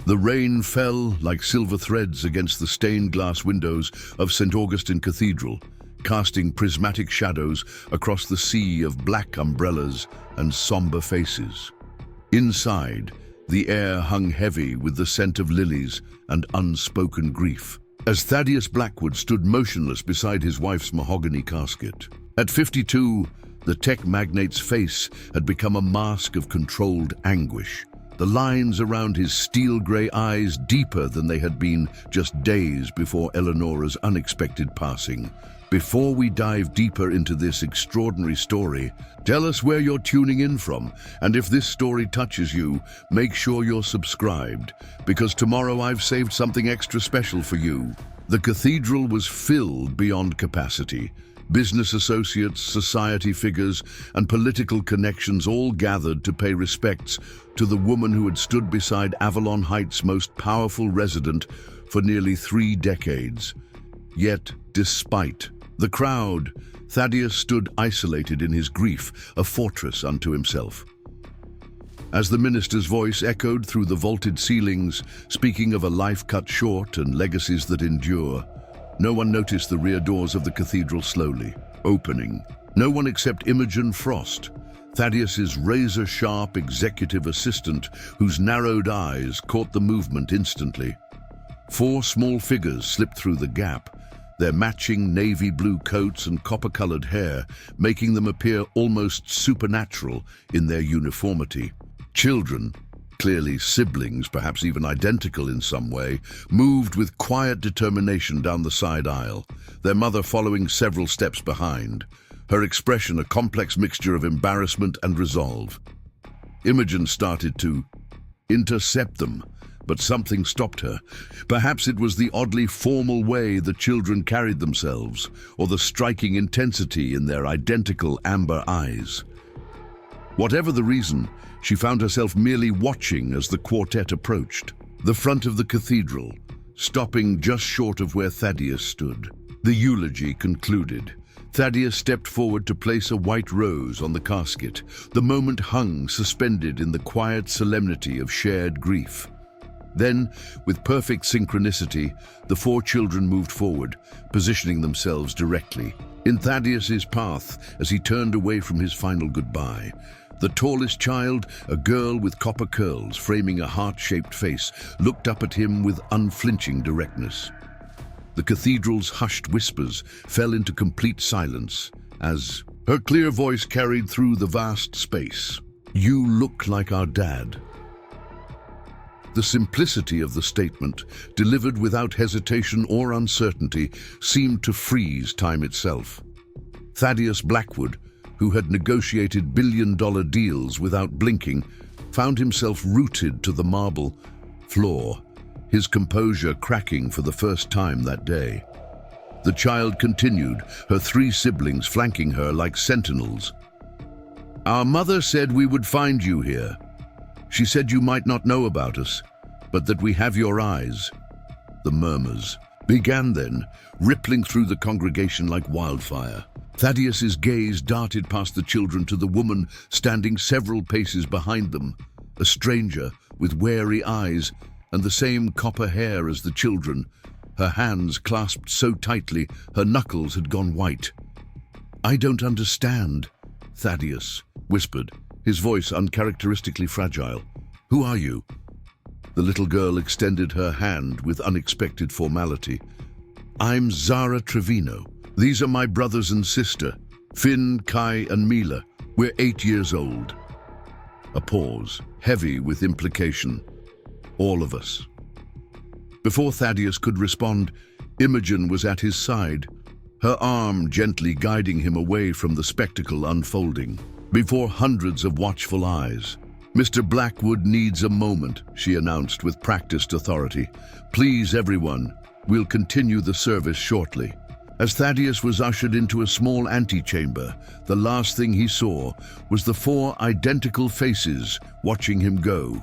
The rain fell like silver threads against the stained glass windows of St. Augustine Cathedral, casting prismatic shadows across the sea of black umbrellas and somber faces. Inside, the air hung heavy with the scent of lilies and unspoken grief, as Thaddeus Blackwood stood motionless beside his wife's mahogany casket. At 52, the tech magnate's face had become a mask of controlled anguish, the lines around his steel-grey eyes deeper than they had been just days before Eleonora's unexpected passing. Before we dive deeper into this extraordinary story, tell us where you're tuning in from, and if this story touches you, make sure you're subscribed, because tomorrow I've saved something extra special for you. The cathedral was filled beyond capacity. Business associates, society figures, and political connections all gathered to pay respects to the woman who had stood beside Avalon Heights' most powerful resident for nearly 3 decades. Yet, despite the crowd, Thaddeus stood isolated in his grief, a fortress unto himself. As the minister's voice echoed through the vaulted ceilings, speaking of a life cut short and legacies that endure, no one noticed the rear doors of the cathedral slowly opening. No one except Imogen Frost, Thaddeus's razor-sharp executive assistant, whose narrowed eyes caught the movement instantly. 4 small figures slipped through the gap, their matching navy blue coats and copper-colored hair making them appear almost supernatural in their uniformity. Children, clearly siblings, perhaps even identical in some way, moved with quiet determination down the side aisle, their mother following several steps behind, her expression a complex mixture of embarrassment and resolve. Imogen started to intercept them, but something stopped her. Perhaps it was the oddly formal way the children carried themselves, or the striking intensity in their identical amber eyes. Whatever the reason, she found herself merely watching as the quartet approached the front of the cathedral, stopping just short of where Thaddeus stood. The eulogy concluded. Thaddeus stepped forward to place a white rose on the casket. The moment hung suspended in the quiet solemnity of shared grief. Then, with perfect synchronicity, the 4 children moved forward, positioning themselves directly in Thaddeus's path as he turned away from his final goodbye. The tallest child, a girl with copper curls framing a heart-shaped face, looked up at him with unflinching directness. The cathedral's hushed whispers fell into complete silence as her clear voice carried through the vast space. "You look like our dad." The simplicity of the statement, delivered without hesitation or uncertainty, seemed to freeze time itself. Thaddeus Blackwood, who had negotiated billion-dollar deals without blinking, found himself rooted to the marble floor, his composure cracking for the first time that day. The child continued, her 3 siblings flanking her like sentinels. "Our mother said we would find you here. She said you might not know about us, but that we have your eyes." The murmurs began then, rippling through the congregation like wildfire. Thaddeus's gaze darted past the children to the woman standing several paces behind them, a stranger with wary eyes and the same copper hair as the children, her hands clasped so tightly her knuckles had gone white. "I don't understand," Thaddeus whispered, his voice uncharacteristically fragile. "Who are you?" The little girl extended her hand with unexpected formality. "I'm Zara Trevino. These are my brothers and sister, Finn, Kai, and Mila. We're 8 years old." A pause, heavy with implication. "All of us." Before Thaddeus could respond, Imogen was at his side, her arm gently guiding him away from the spectacle unfolding. Before hundreds of watchful eyes, "Mr. Blackwood needs a moment," she announced with practiced authority. "Please, everyone, we'll continue the service shortly." As Thaddeus was ushered into a small antechamber, the last thing he saw was the 4 identical faces watching him go.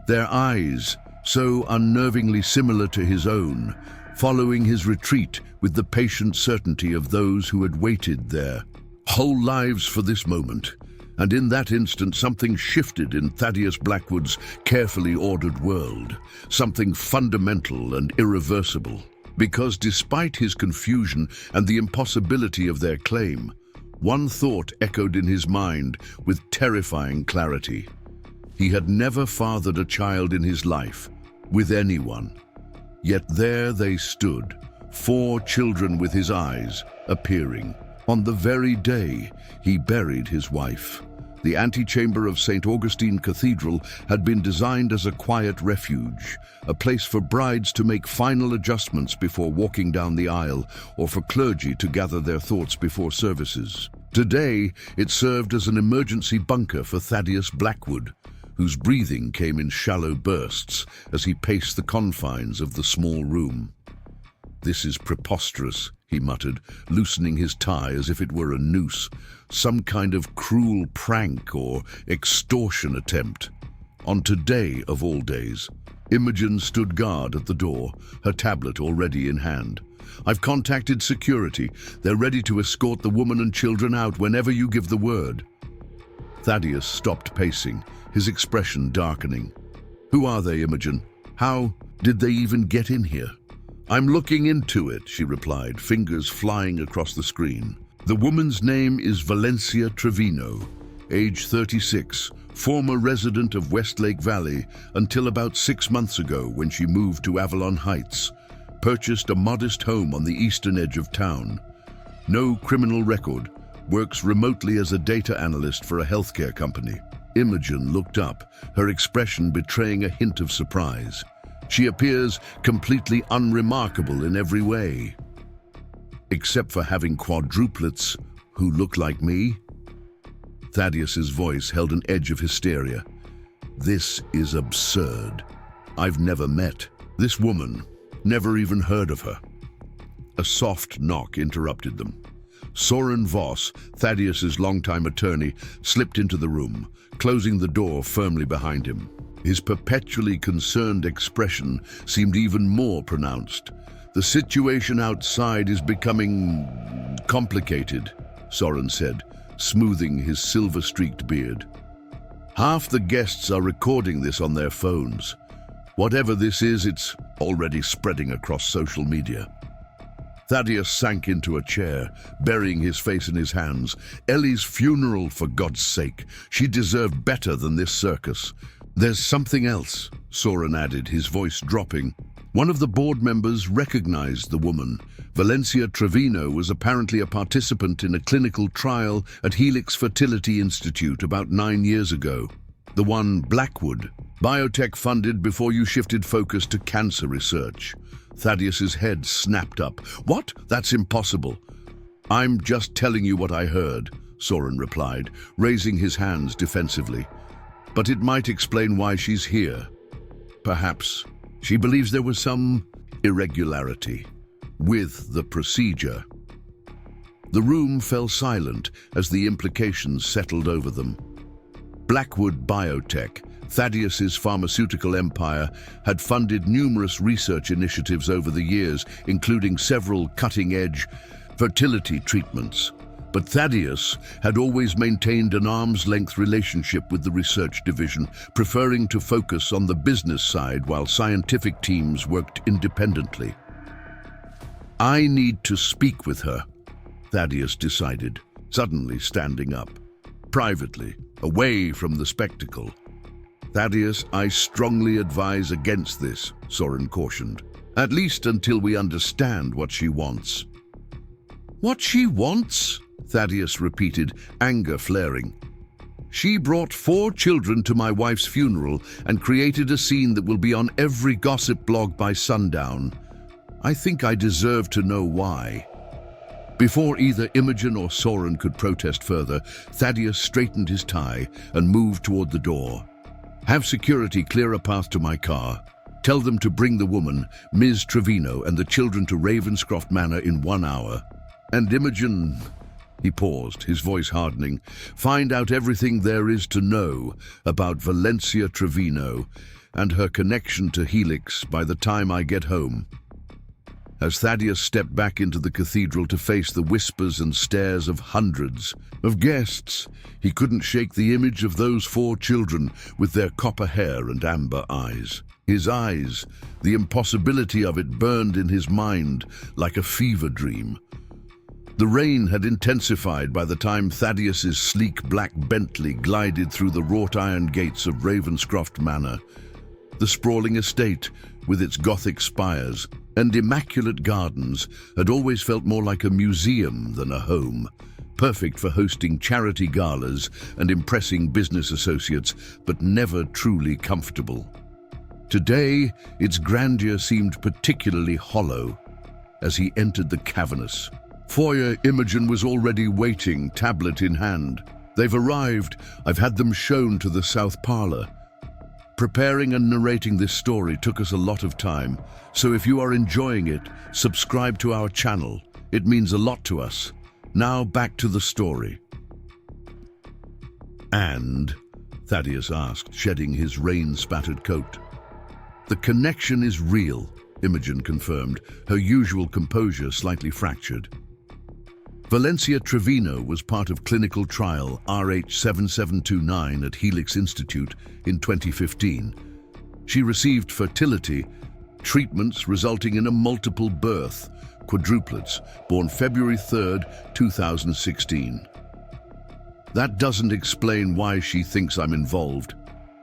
Their eyes, so unnervingly similar to his own, following his retreat with the patient certainty of those who had waited their whole lives for this moment. And in that instant, something shifted in Thaddeus Blackwood's carefully ordered world, something fundamental and irreversible. Because despite his confusion and the impossibility of their claim, one thought echoed in his mind with terrifying clarity. He had never fathered a child in his life, with anyone. Yet there they stood, 4 children with his eyes, appearing. On the very day he buried his wife. The antechamber of St. Augustine Cathedral had been designed as a quiet refuge, a place for brides to make final adjustments before walking down the aisle, or for clergy to gather their thoughts before services. Today, it served as an emergency bunker for Thaddeus Blackwood, whose breathing came in shallow bursts as he paced the confines of the small room. "This is preposterous," he muttered, loosening his tie as if it were a noose, some kind of cruel prank or extortion attempt. On today of all days, Imogen stood guard at the door, her tablet already in hand. "I've contacted security. They're ready to escort the woman and children out whenever you give the word." Thaddeus stopped pacing, his expression darkening. "Who are they, Imogen? How did they even get in here?" "I'm looking into it," she replied, fingers flying across the screen. "The woman's name is Valencia Trevino, age 36, former resident of Westlake Valley until about 6 months ago when she moved to Avalon Heights, purchased a modest home on the eastern edge of town. No criminal record, works remotely as a data analyst for a healthcare company." Imogen looked up, her expression betraying a hint of surprise. "She appears completely unremarkable in every way. Except for having quadruplets who look like me?" Thaddeus's voice held an edge of hysteria. "This is absurd. I've never met this woman, never even heard of her." A soft knock interrupted them. Soren Voss, Thaddeus's longtime attorney, slipped into the room, closing the door firmly behind him. His perpetually concerned expression seemed even more pronounced. "The situation outside is becoming complicated," Soren said, smoothing his silver-streaked beard. "Half the guests are recording this on their phones. Whatever this is, it's already spreading across social media." Thaddeus sank into a chair, burying his face in his hands. "Ellie's funeral, for God's sake. She deserved better than this circus." "There's something else," Soren added, his voice dropping. "One of the board members recognized the woman. Valencia Trevino was apparently a participant in a clinical trial at Helix Fertility Institute about 9 years ago. The one Blackwood, biotech funded before you shifted focus to cancer research." Thaddeus's head snapped up. "What? That's impossible." "I'm just telling you what I heard," Soren replied, raising his hands defensively. "But it might explain why she's here. Perhaps she believes there was some irregularity with the procedure." The room fell silent as the implications settled over them. Blackwood Biotech, Thaddeus's pharmaceutical empire, had funded numerous research initiatives over the years, including several cutting-edge fertility treatments. But Thaddeus had always maintained an arm's-length relationship with the research division, preferring to focus on the business side while scientific teams worked independently. "I need to speak with her," Thaddeus decided, suddenly standing up. "Privately, away from the spectacle." "Thaddeus, I strongly advise against this," Soren cautioned. "At least until we understand what she wants." "What she wants?" Thaddeus repeated, anger flaring. "She brought 4 children to my wife's funeral and created a scene that will be on every gossip blog by sundown. I think I deserve to know why." Before either Imogen or Soren could protest further, Thaddeus straightened his tie and moved toward the door. "Have security clear a path to my car. Tell them to bring the woman, Ms. Trevino, and the children to Ravenscroft Manor in 1 hour. And Imogen..." He paused, his voice hardening. "Find out everything there is to know about Valencia Trevino and her connection to Helix by the time I get home." as Thaddeus stepped back into the cathedral to face the whispers and stares of hundreds of guests. He couldn't shake the image of those four children with their copper hair and amber eyes. His eyes, the impossibility of it burned in his mind like a fever dream. The rain had intensified by the time Thaddeus's sleek black Bentley glided through the wrought-iron gates of Ravenscroft Manor. The sprawling estate, with its Gothic spires and immaculate gardens, had always felt more like a museum than a home, perfect for hosting charity galas and impressing business associates, but never truly comfortable. Today, its grandeur seemed particularly hollow as he entered the cavernous foyer. Imogen was already waiting, tablet in hand. "They've arrived. I've had them shown to the south parlor." Preparing and narrating this story took us a lot of time, so if you are enjoying it, subscribe to our channel. It means a lot to us. Now back to the story. "And?" Thaddeus asked, shedding his rain-spattered coat. "The connection is real," Imogen confirmed, her usual composure slightly fractured. Valencia Trevino was part of clinical trial RH7729 at Helix Institute in 2015. She received fertility treatments resulting in a multiple birth, quadruplets, born February 3rd, 2016. "That doesn't explain why she thinks I'm involved,"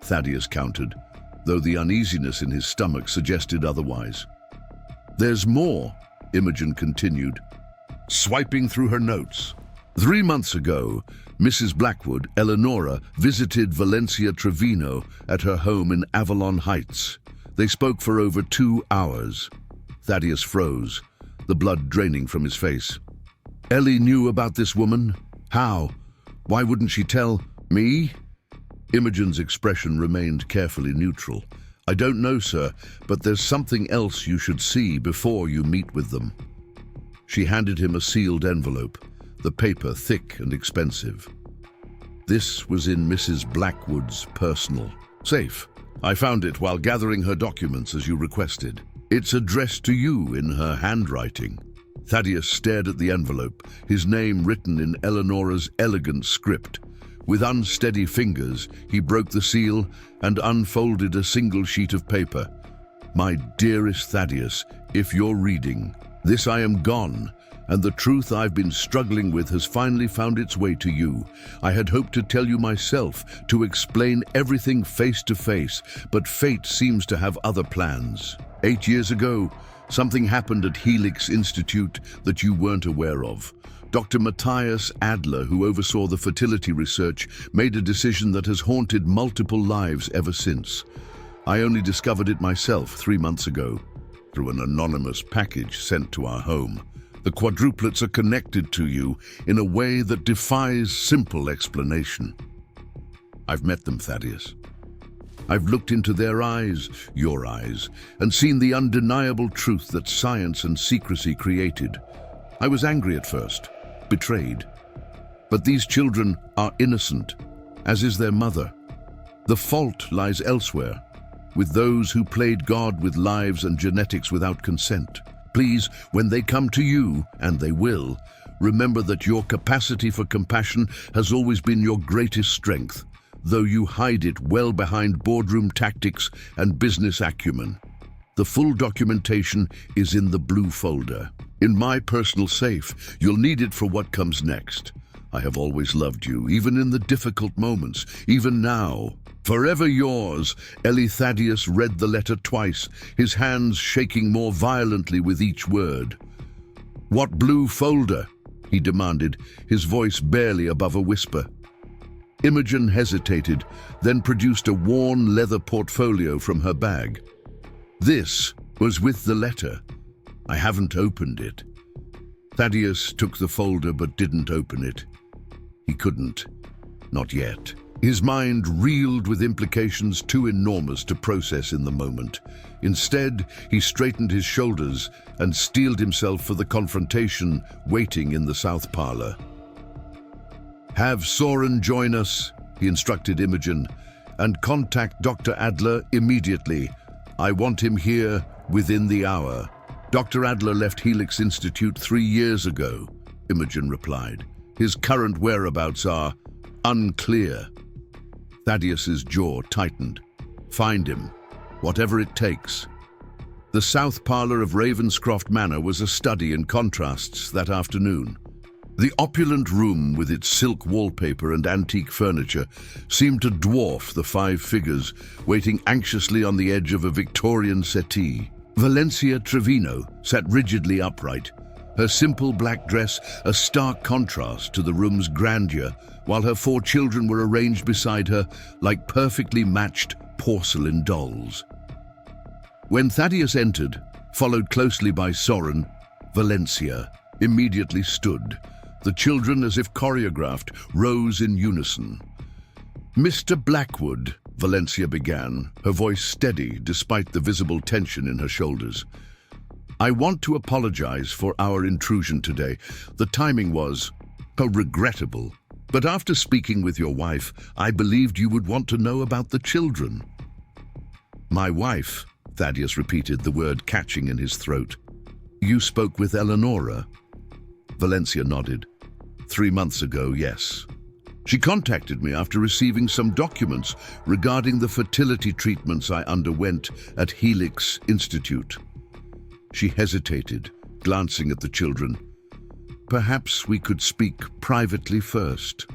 Thaddeus countered, though the uneasiness in his stomach suggested otherwise. "There's more," Imogen continued, swiping through her notes. 3 months ago, Mrs. Blackwood, Eleonora, visited Valencia Trevino at her home in Avalon Heights. They spoke for over 2 hours. Thaddeus froze, the blood draining from his face. "Ellie knew about this woman? How? Why wouldn't she tell me?" Imogen's expression remained carefully neutral. "I don't know, sir, but there's something else you should see before you meet with them." She handed him a sealed envelope, the paper thick and expensive. This was in Mrs. Blackwood's personal safe. "I found it while gathering her documents as you requested. It's addressed to you in her handwriting." Thaddeus stared at the envelope, his name written in Eleonora's elegant script. With unsteady fingers, he broke the seal and unfolded a single sheet of paper. "My dearest Thaddeus, if you're reading this, I am gone, and the truth I've been struggling with has finally found its way to you. I had hoped to tell you myself, to explain everything face to face, but fate seems to have other plans. 8 years ago, something happened at Helix Institute that you weren't aware of. Dr. Matthias Adler, who oversaw the fertility research, made a decision that has haunted multiple lives ever since. I only discovered it myself 3 months ago, through an anonymous package sent to our home. The quadruplets are connected to you in a way that defies simple explanation. I've met them, Thaddeus. I've looked into their eyes, your eyes, and seen the undeniable truth that science and secrecy created. I was angry at first, betrayed. But these children are innocent, as is their mother. The fault lies elsewhere, with those who played God with lives and genetics without consent. Please, when they come to you, and they will, remember that your capacity for compassion has always been your greatest strength, though you hide it well behind boardroom tactics and business acumen. The full documentation is in the blue folder. In my personal safe, you'll need it for what comes next. I have always loved you, even in the difficult moments, even now. Forever yours." Ellie. Thaddeus read the letter twice, his hands shaking more violently with each word. "What blue folder?" he demanded, his voice barely above a whisper. Imogen hesitated, then produced a worn leather portfolio from her bag. "This was with the letter. I haven't opened it." Thaddeus took the folder but didn't open it. He couldn't. Not yet. His mind reeled with implications too enormous to process in the moment. Instead, he straightened his shoulders and steeled himself for the confrontation waiting in the south parlor. "Have Soren join us," he instructed Imogen, "and contact Dr. Adler immediately. I want him here within the hour." Dr. Adler left Helix Institute 3 years ago, Imogen replied. His current whereabouts are unclear. Thaddeus's jaw tightened. Find him, whatever it takes. The south parlour of Ravenscroft Manor was a study in contrasts that afternoon. The opulent room with its silk wallpaper and antique furniture seemed to dwarf the 5 figures waiting anxiously on the edge of a Victorian settee. Valencia Trevino sat rigidly upright, her simple black dress a stark contrast to the room's grandeur, while her 4 children were arranged beside her like perfectly matched porcelain dolls. When Thaddeus entered, followed closely by Soren, Valencia immediately stood. The children, as if choreographed, rose in unison. "Mr. Blackwood," Valencia began, her voice steady despite the visible tension in her shoulders. "I want to apologize for our intrusion today. The timing was regrettable. But after speaking with your wife, I believed you would want to know about the children." "My wife," Thaddeus repeated, the word catching in his throat. "You spoke with Eleonora?" Valencia nodded. 3 months ago, yes. She contacted me after receiving some documents regarding the fertility treatments I underwent at Helix Institute. She hesitated, glancing at the children. "Perhaps we could speak privately first."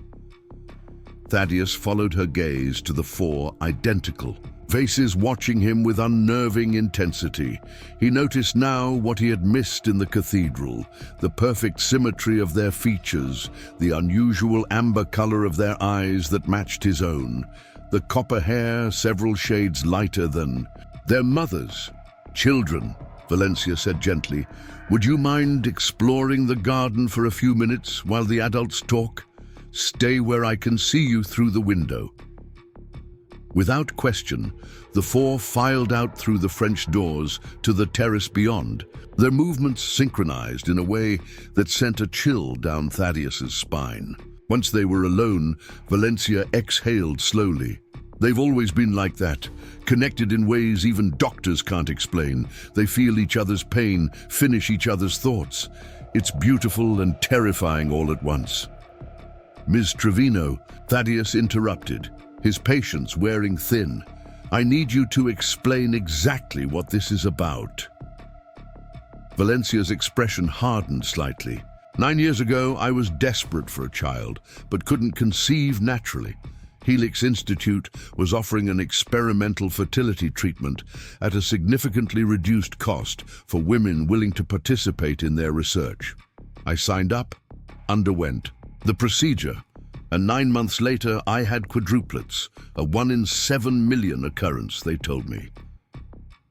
Thaddeus followed her gaze to the 4 identical faces watching him with unnerving intensity. He noticed now what he had missed in the cathedral, the perfect symmetry of their features, the unusual amber color of their eyes that matched his own, the copper hair several shades lighter than their mothers. "Children," Valencia said gently, "would you mind exploring the garden for a few minutes while the adults talk? Stay where I can see you through the window." Without question, the 4 filed out through the French doors to the terrace beyond, their movements synchronized in a way that sent a chill down Thaddeus's spine. Once they were alone, Valencia exhaled slowly. "They've always been like that, connected in ways even doctors can't explain. They feel each other's pain, finish each other's thoughts. It's beautiful and terrifying all at once." "Ms. Trevino," Thaddeus interrupted, his patience wearing thin. "I need you to explain exactly what this is about." Valencia's expression hardened slightly. 9 years ago, I was desperate for a child, but couldn't conceive naturally. Helix Institute was offering an experimental fertility treatment at a significantly reduced cost for women willing to participate in their research. I signed up, underwent the procedure, and 9 months later I had quadruplets, a 1 in 7 million occurrence, they told me.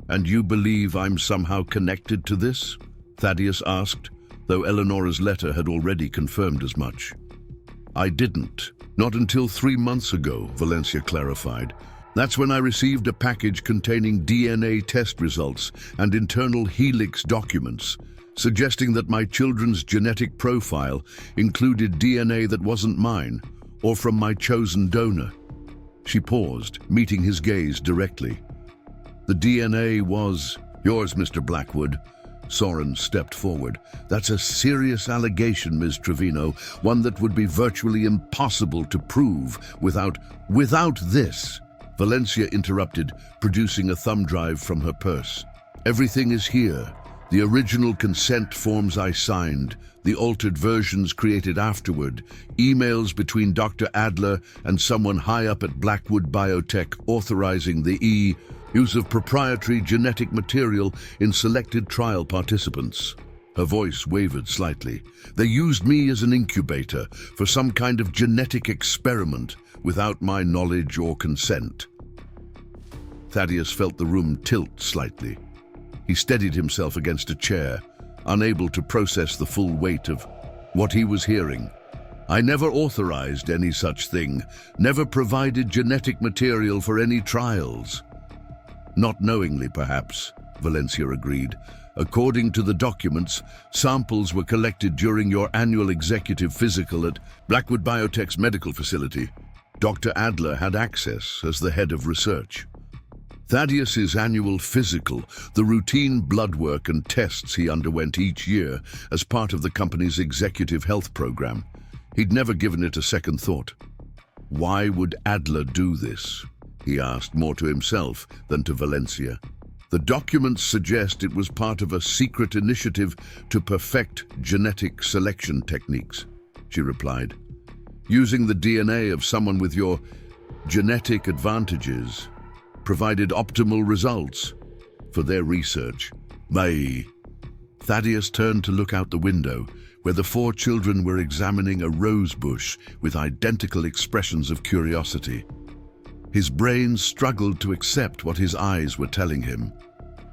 "And you believe I'm somehow connected to this?" Thaddeus asked, though Eleonora's letter had already confirmed as much. "I didn't. Not until 3 months ago," Valencia clarified. "That's when I received a package containing DNA test results and internal Helix documents, suggesting that my children's genetic profile included DNA that wasn't mine, or from my chosen donor." She paused, meeting his gaze directly. "The DNA was yours, Mr. Blackwood." Soren stepped forward. "That's a serious allegation, Ms. Trevino, one that would be virtually impossible to prove without this." Valencia interrupted, producing a thumb drive from her purse. "Everything is here. The original consent forms I signed, the altered versions created afterward, emails between Dr. Adler and someone high up at Blackwood Biotech authorizing the use of proprietary genetic material in selected trial participants." Her voice wavered slightly. "They used me as an incubator for some kind of genetic experiment without my knowledge or consent." Thaddeus felt the room tilt slightly. He steadied himself against a chair, unable to process the full weight of what he was hearing. "I never authorized any such thing, never provided genetic material for any trials." "Not knowingly, perhaps," Valencia agreed. "According to the documents, samples were collected during your annual executive physical at Blackwood Biotech's medical facility. Dr. Adler had access as the head of research." Thaddeus's annual physical, the routine blood work and tests he underwent each year as part of the company's executive health program. He'd never given it a second thought. Why would Adler do this? He asked, more to himself than to Valencia. The documents suggest it was part of a secret initiative to perfect genetic selection techniques, she replied. Using the DNA of someone with your genetic advantages provided optimal results for their research. Thaddeus turned to look out the window, where the four children were examining a rose bush with identical expressions of curiosity. His brain struggled to accept what his eyes were telling him,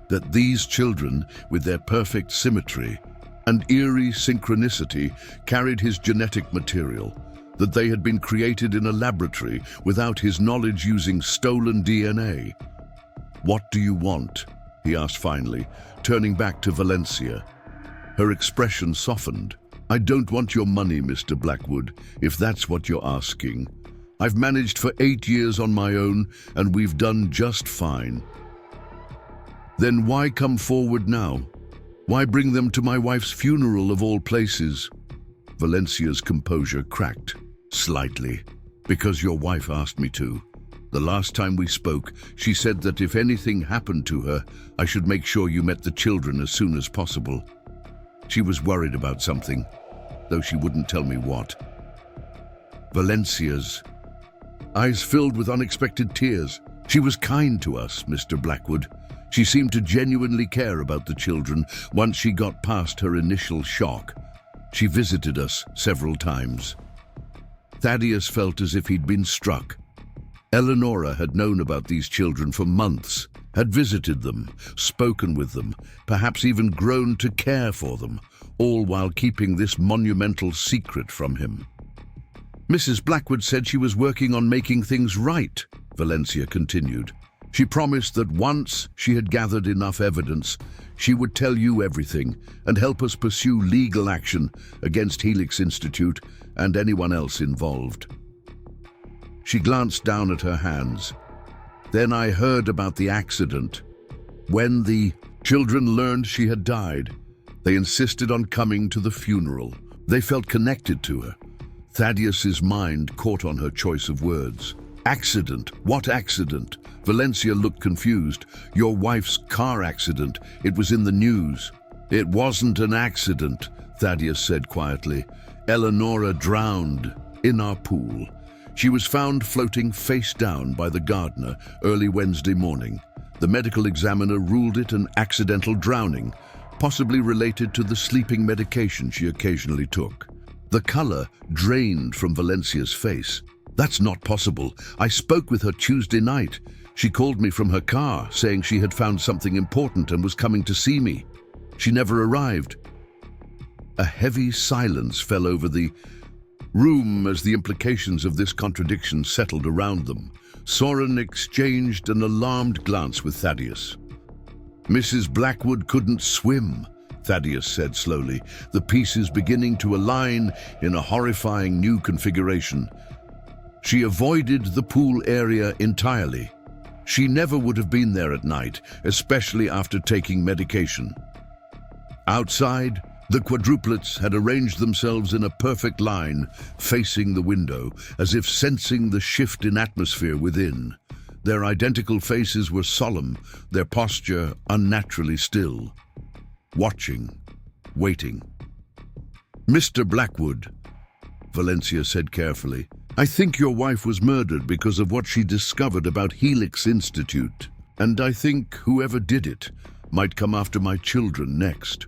that these children, with their perfect symmetry and eerie synchronicity, carried his genetic material, that they had been created in a laboratory without his knowledge using stolen DNA. "What do you want?" he asked finally, turning back to Valencia. Her expression softened. "I don't want your money, Mr. Blackwood, if that's what you're asking. I've managed for 8 years on my own, and we've done just fine." "Then why come forward now? Why bring them to my wife's funeral of all places?" Valencia's composure cracked slightly. "Because your wife asked me to. The last time we spoke, she said that if anything happened to her, I should make sure you met the children as soon as possible. She was worried about something, though she wouldn't tell me what." Valencia's eyes filled with unexpected tears. "She was kind to us, Mr. Blackwood. She seemed to genuinely care about the children once she got past her initial shock. She visited us several times." Thaddeus felt as if he'd been struck. Eleonora had known about these children for months, had visited them, spoken with them, perhaps even grown to care for them, all while keeping this monumental secret from him. "Mrs. Blackwood said she was working on making things right," Valencia continued. "She promised that once she had gathered enough evidence, she would tell you everything and help us pursue legal action against Helix Institute and anyone else involved." She glanced down at her hands. "Then I heard about the accident. When the children learned she had died, they insisted on coming to the funeral. They felt connected to her." Thaddeus's mind caught on her choice of words. "Accident? What accident?" Valencia looked confused. "Your wife's car accident. It was in the news." "It wasn't an accident," Thaddeus said quietly. "Eleonora drowned in our pool. She was found floating face down by the gardener early Wednesday morning. The medical examiner ruled it an accidental drowning, possibly related to the sleeping medication she occasionally took." The color drained from Valencia's face. "That's not possible. I spoke with her Tuesday night. She called me from her car, saying she had found something important and was coming to see me. She never arrived." A heavy silence fell over the room as the implications of this contradiction settled around them. Soren exchanged an alarmed glance with Thaddeus. "Mrs. Blackwood couldn't swim," Thaddeus said slowly, the pieces beginning to align in a horrifying new configuration. "She avoided the pool area entirely. She never would have been there at night, especially after taking medication." Outside, the quadruplets had arranged themselves in a perfect line, facing the window, as if sensing the shift in atmosphere within. Their identical faces were solemn, their posture unnaturally still. Watching, waiting. "Mr. Blackwood," Valencia said carefully, "I think your wife was murdered because of what she discovered about Helix Institute, and I think whoever did it might come after my children next."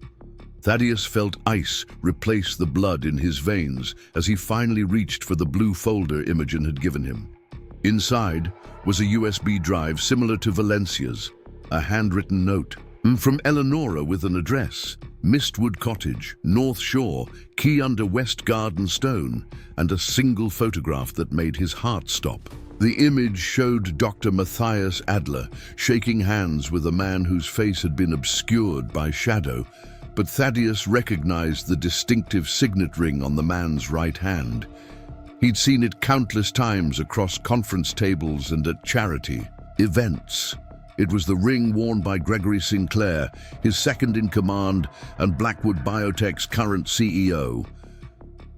Thaddeus felt ice replace the blood in his veins as he finally reached for the blue folder Imogen had given him. Inside was a USB drive similar to Valencia's, a handwritten note from Eleonora with an address: Mistwood Cottage, North Shore, key under West Garden Stone, and a single photograph that made his heart stop. The image showed Dr. Matthias Adler shaking hands with a man whose face had been obscured by shadow, but Thaddeus recognized the distinctive signet ring on the man's right hand. He'd seen it countless times across conference tables and at charity events. It was the ring worn by Gregory Sinclair, his second-in-command and Blackwood Biotech's current CEO.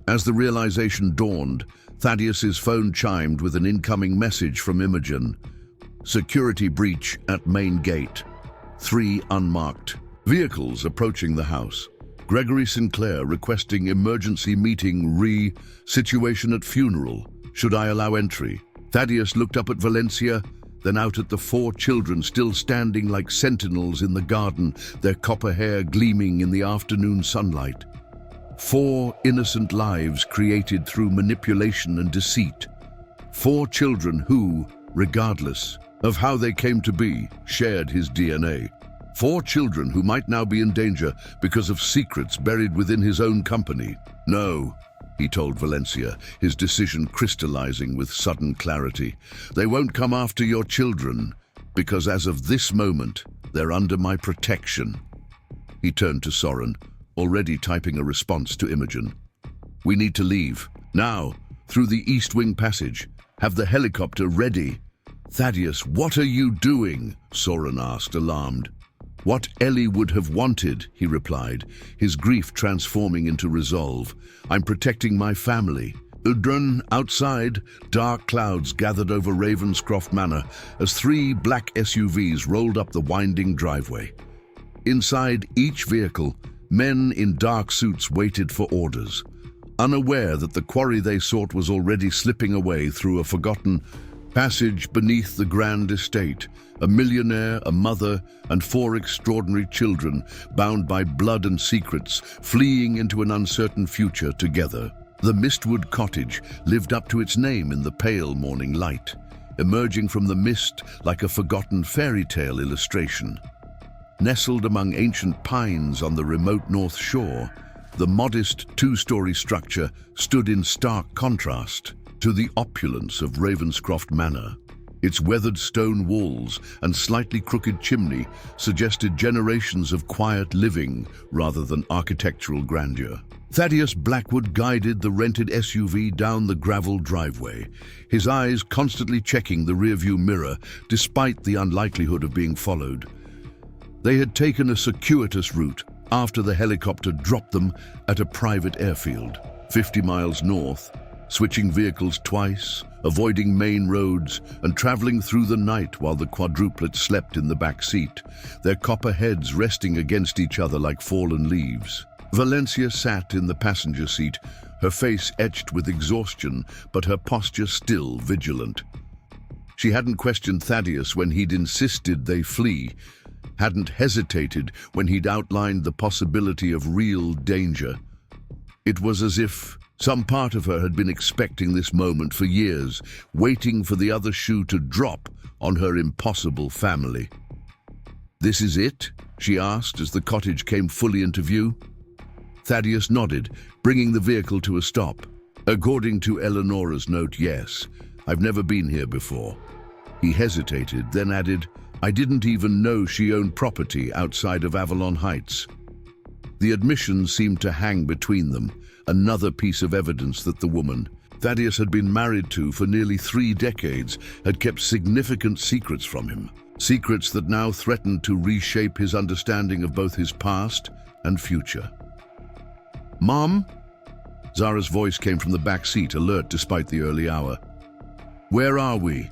As the realization dawned, Thaddeus's phone chimed with an incoming message from Imogen. Security breach at main gate. 3 unmarked. Vehicles approaching the house. Gregory Sinclair requesting emergency meeting situation at funeral. Should I allow entry? Thaddeus looked up at Valencia, then out at the 4 children still standing like sentinels in the garden, their copper hair gleaming in the afternoon sunlight. 4 innocent lives created through manipulation and deceit. 4 children who, regardless of how they came to be, shared his DNA. 4 children who might now be in danger because of secrets buried within his own company. No, he told Valencia, his decision crystallizing with sudden clarity. They won't come after your children, because as of this moment, they're under my protection. He turned to Soren, already typing a response to Imogen. We need to leave. Now, through the East Wing passage. Have the helicopter ready. Thaddeus, what are you doing? Soren asked, alarmed. What Ellie would have wanted, he replied, his grief transforming into resolve. I'm protecting my family. Outside, dark clouds gathered over Ravenscroft Manor as 3 black SUVs rolled up the winding driveway. Inside each vehicle, men in dark suits waited for orders, unaware that the quarry they sought was already slipping away through a forgotten passage beneath the grand estate. A millionaire, a mother, and 4 extraordinary children, bound by blood and secrets, fleeing into an uncertain future together. The Mistwood cottage lived up to its name in the pale morning light, emerging from the mist like a forgotten fairy tale illustration. Nestled among ancient pines on the remote north shore, the modest 2-story structure stood in stark contrast to the opulence of Ravenscroft Manor. Its weathered stone walls and slightly crooked chimney suggested generations of quiet living rather than architectural grandeur. Thaddeus Blackwood guided the rented SUV down the gravel driveway, his eyes constantly checking the rearview mirror despite the unlikelihood of being followed. They had taken a circuitous route after the helicopter dropped them at a private airfield, 50 miles north, switching vehicles twice, avoiding main roads, and traveling through the night while the quadruplets slept in the back seat, their copper heads resting against each other like fallen leaves. Valencia sat in the passenger seat, her face etched with exhaustion, but her posture still vigilant. She hadn't questioned Thaddeus when he'd insisted they flee, hadn't hesitated when he'd outlined the possibility of real danger. It was as if some part of her had been expecting this moment for years, waiting for the other shoe to drop on her impossible family. This is it? She asked as the cottage came fully into view. Thaddeus nodded, bringing the vehicle to a stop. According to Eleonora's note, yes. I've never been here before. He hesitated, then added, I didn't even know she owned property outside of Avalon Heights. The admission seemed to hang between them, another piece of evidence that the woman Thaddeus had been married to for nearly 3 decades had kept significant secrets from him, secrets that now threatened to reshape his understanding of both his past and future. Mom? Zara's voice came from the back seat, alert despite the early hour. Where are we?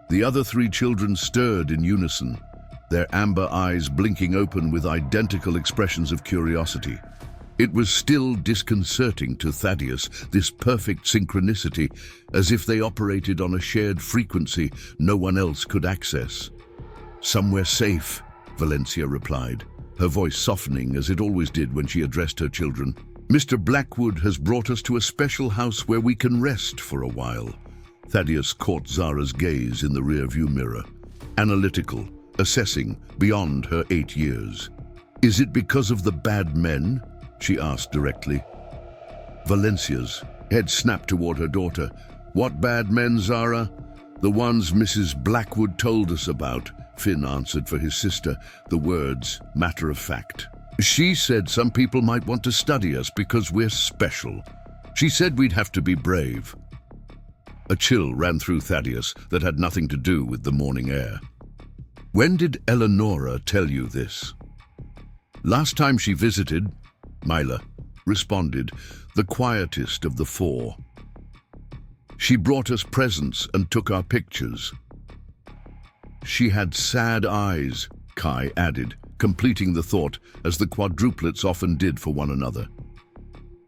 The other 3 children stirred in unison, their amber eyes blinking open with identical expressions of curiosity. It was still disconcerting to Thaddeus, this perfect synchronicity, as if they operated on a shared frequency no one else could access. Somewhere safe, Valencia replied, her voice softening as it always did when she addressed her children. Mr. Blackwood has brought us to a special house where we can rest for a while. Thaddeus caught Zara's gaze in the rearview mirror, analytical, assessing beyond her 8 years. Is it because of the bad men? She asked directly. Valencia's head snapped toward her daughter. What bad men, Zara? The ones Mrs. Blackwood told us about, Finn answered for his sister, the words matter of fact. She said some people might want to study us because we're special. She said we'd have to be brave. A chill ran through Thaddeus that had nothing to do with the morning air. When did Eleonora tell you this? Last time she visited, Mila responded, the quietest of the four. She brought us presents and took our pictures. She had sad eyes, Kai added, completing the thought as the quadruplets often did for one another.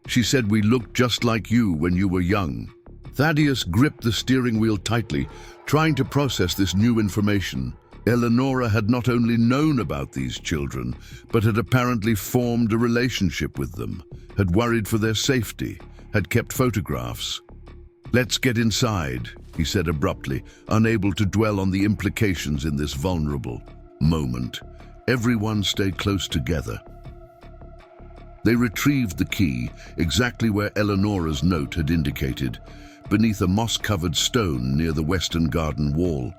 She said we looked just like you when you were young. Thaddeus gripped the steering wheel tightly, trying to process this new information. Eleonora had not only known about these children, but had apparently formed a relationship with them, had worried for their safety, had kept photographs. "Let's get inside," he said abruptly, unable to dwell on the implications in this vulnerable moment. Everyone stayed close together. They retrieved the key, exactly where Eleonora's note had indicated, beneath a moss-covered stone near the western garden wall.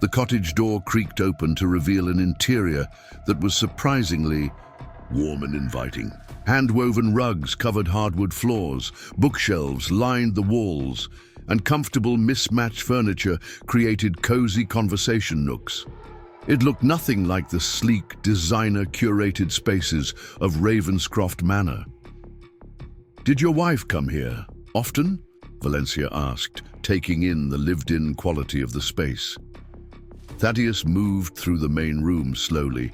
The cottage door creaked open to reveal an interior that was surprisingly warm and inviting. Hand-woven rugs covered hardwood floors, bookshelves lined the walls, and comfortable mismatched furniture created cozy conversation nooks. It looked nothing like the sleek, designer-curated spaces of Ravenscroft Manor. "Did your wife come here often?" Valencia asked, taking in the lived-in quality of the space. Thaddeus moved through the main room slowly,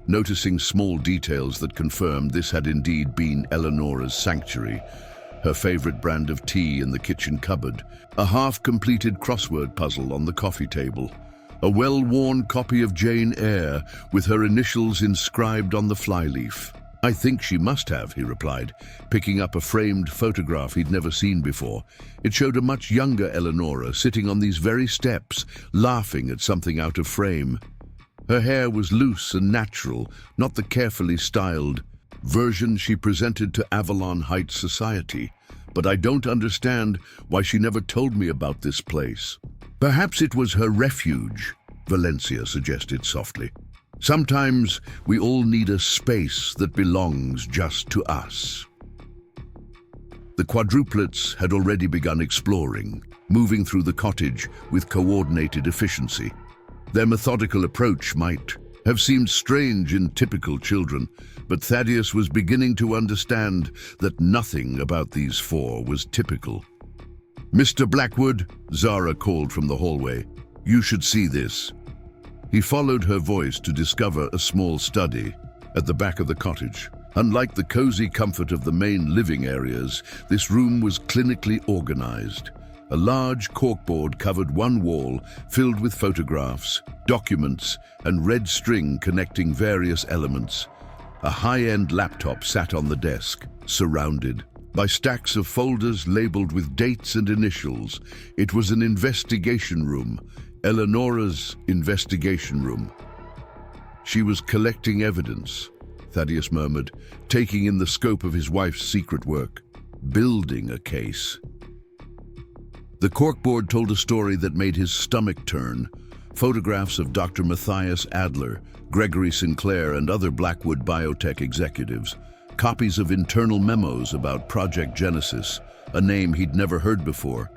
noticing small details that confirmed this had indeed been Eleonora's sanctuary. Her favorite brand of tea in the kitchen cupboard, a half-completed crossword puzzle on the coffee table, a well-worn copy of Jane Eyre with her initials inscribed on the flyleaf. "I think she must have," he replied, picking up a framed photograph he'd never seen before. It showed a much younger Eleonora sitting on these very steps, laughing at something out of frame. Her hair was loose and natural, not the carefully styled version she presented to Avalon Heights society. "But I don't understand why she never told me about this place." "Perhaps it was her refuge," Valencia suggested softly. "Sometimes we all need a space that belongs just to us." The quadruplets had already begun exploring, moving through the cottage with coordinated efficiency. Their methodical approach might have seemed strange in typical children, but Thaddeus was beginning to understand that nothing about these four was typical. "Mr. Blackwood," Zara called from the hallway, "you should see this." He followed her voice to discover a small study at the back of the cottage. Unlike the cozy comfort of the main living areas, this room was clinically organized. A large corkboard covered one wall, filled with photographs, documents, and red string connecting various elements. A high-end laptop sat on the desk, surrounded by stacks of folders labeled with dates and initials. It was an investigation room, Eleonora's investigation room. "She was collecting evidence," Thaddeus murmured, taking in the scope of his wife's secret work. "Building a case." The corkboard told a story that made his stomach turn. Photographs of Dr. Matthias Adler, Gregory Sinclair, and other Blackwood biotech executives. Copies of internal memos about Project Genesis, a name he'd never heard before.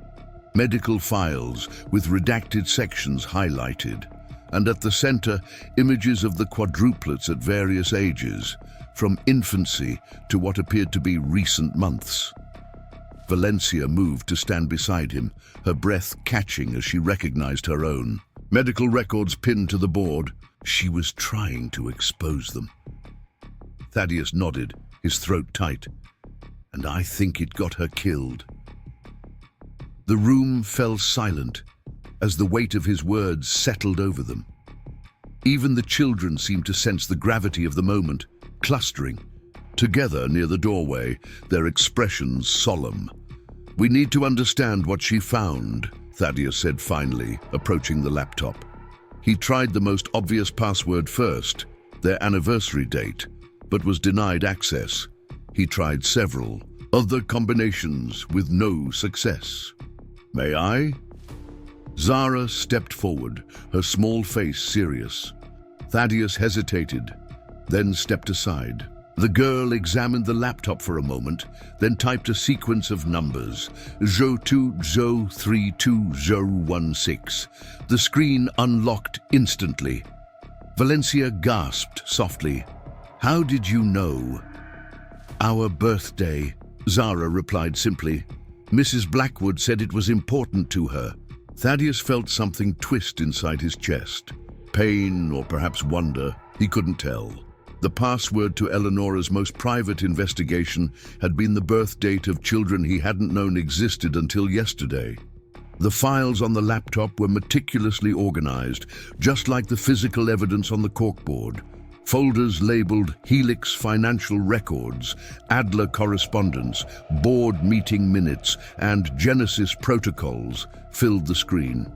Medical files with redacted sections highlighted. And at the center, images of the quadruplets at various ages, from infancy to what appeared to be recent months. Valencia moved to stand beside him, her breath catching as she recognized her own. Medical records pinned to the board. She was trying to expose them. Thaddeus nodded, his throat tight. "And I think it got her killed." The room fell silent as the weight of his words settled over them. Even the children seemed to sense the gravity of the moment, clustering together near the doorway, their expressions solemn. "We need to understand what she found," Thaddeus said finally, approaching the laptop. He tried the most obvious password first, their anniversary date, but was denied access. He tried several other combinations with no success. "May I?" Zara stepped forward, her small face serious. Thaddeus hesitated, then stepped aside. The girl examined the laptop for a moment, then typed a sequence of numbers. 02032016. The screen unlocked instantly. Valencia gasped softly. "How did you know?" "Our birthday," Zara replied simply. "Mrs. Blackwood said it was important to her." Thaddeus felt something twist inside his chest. Pain or perhaps wonder, he couldn't tell. The password to Eleonora's most private investigation had been the birth date of children he hadn't known existed until yesterday. The files on the laptop were meticulously organized, just like the physical evidence on the corkboard. Folders labeled Helix Financial Records, Adler Correspondence, Board Meeting Minutes, and Genesis Protocols filled the screen.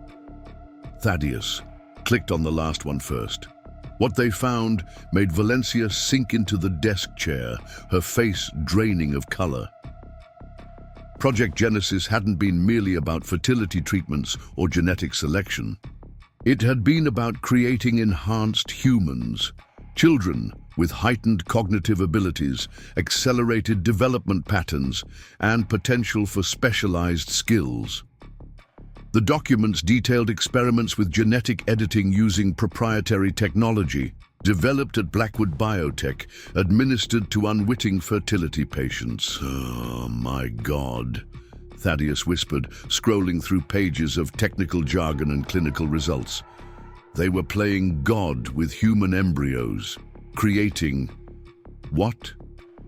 Thaddeus clicked on the last one first. What they found made Valencia sink into the desk chair, her face draining of color. Project Genesis hadn't been merely about fertility treatments or genetic selection. It had been about creating enhanced humans, children with heightened cognitive abilities, accelerated development patterns, and potential for specialized skills. The documents detailed experiments with genetic editing using proprietary technology, developed at Blackwood Biotech, administered to unwitting fertility patients. "Oh, my God," Thaddeus whispered, scrolling through pages of technical jargon and clinical results. They were playing God with human embryos, creating... What?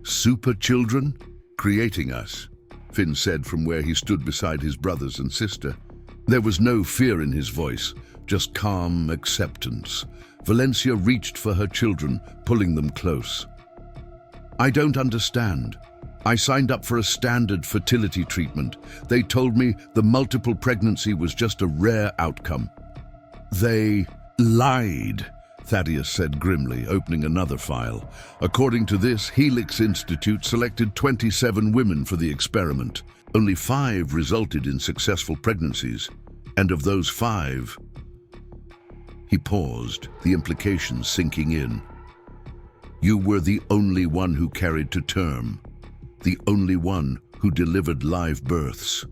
Super children? Creating us, Finn said from where he stood beside his brothers and sister. There was no fear in his voice, just calm acceptance. Valencia reached for her children, pulling them close. "I don't understand. I signed up for a standard fertility treatment. They told me the multiple pregnancy was just a rare outcome." "They lied," Thaddeus said grimly, opening another file. According to this, Helix Institute selected 27 women for the experiment. Only 5 resulted in successful pregnancies, and of those 5... He paused, the implications sinking in. "You were the only one who carried to term, the only one who delivered live births."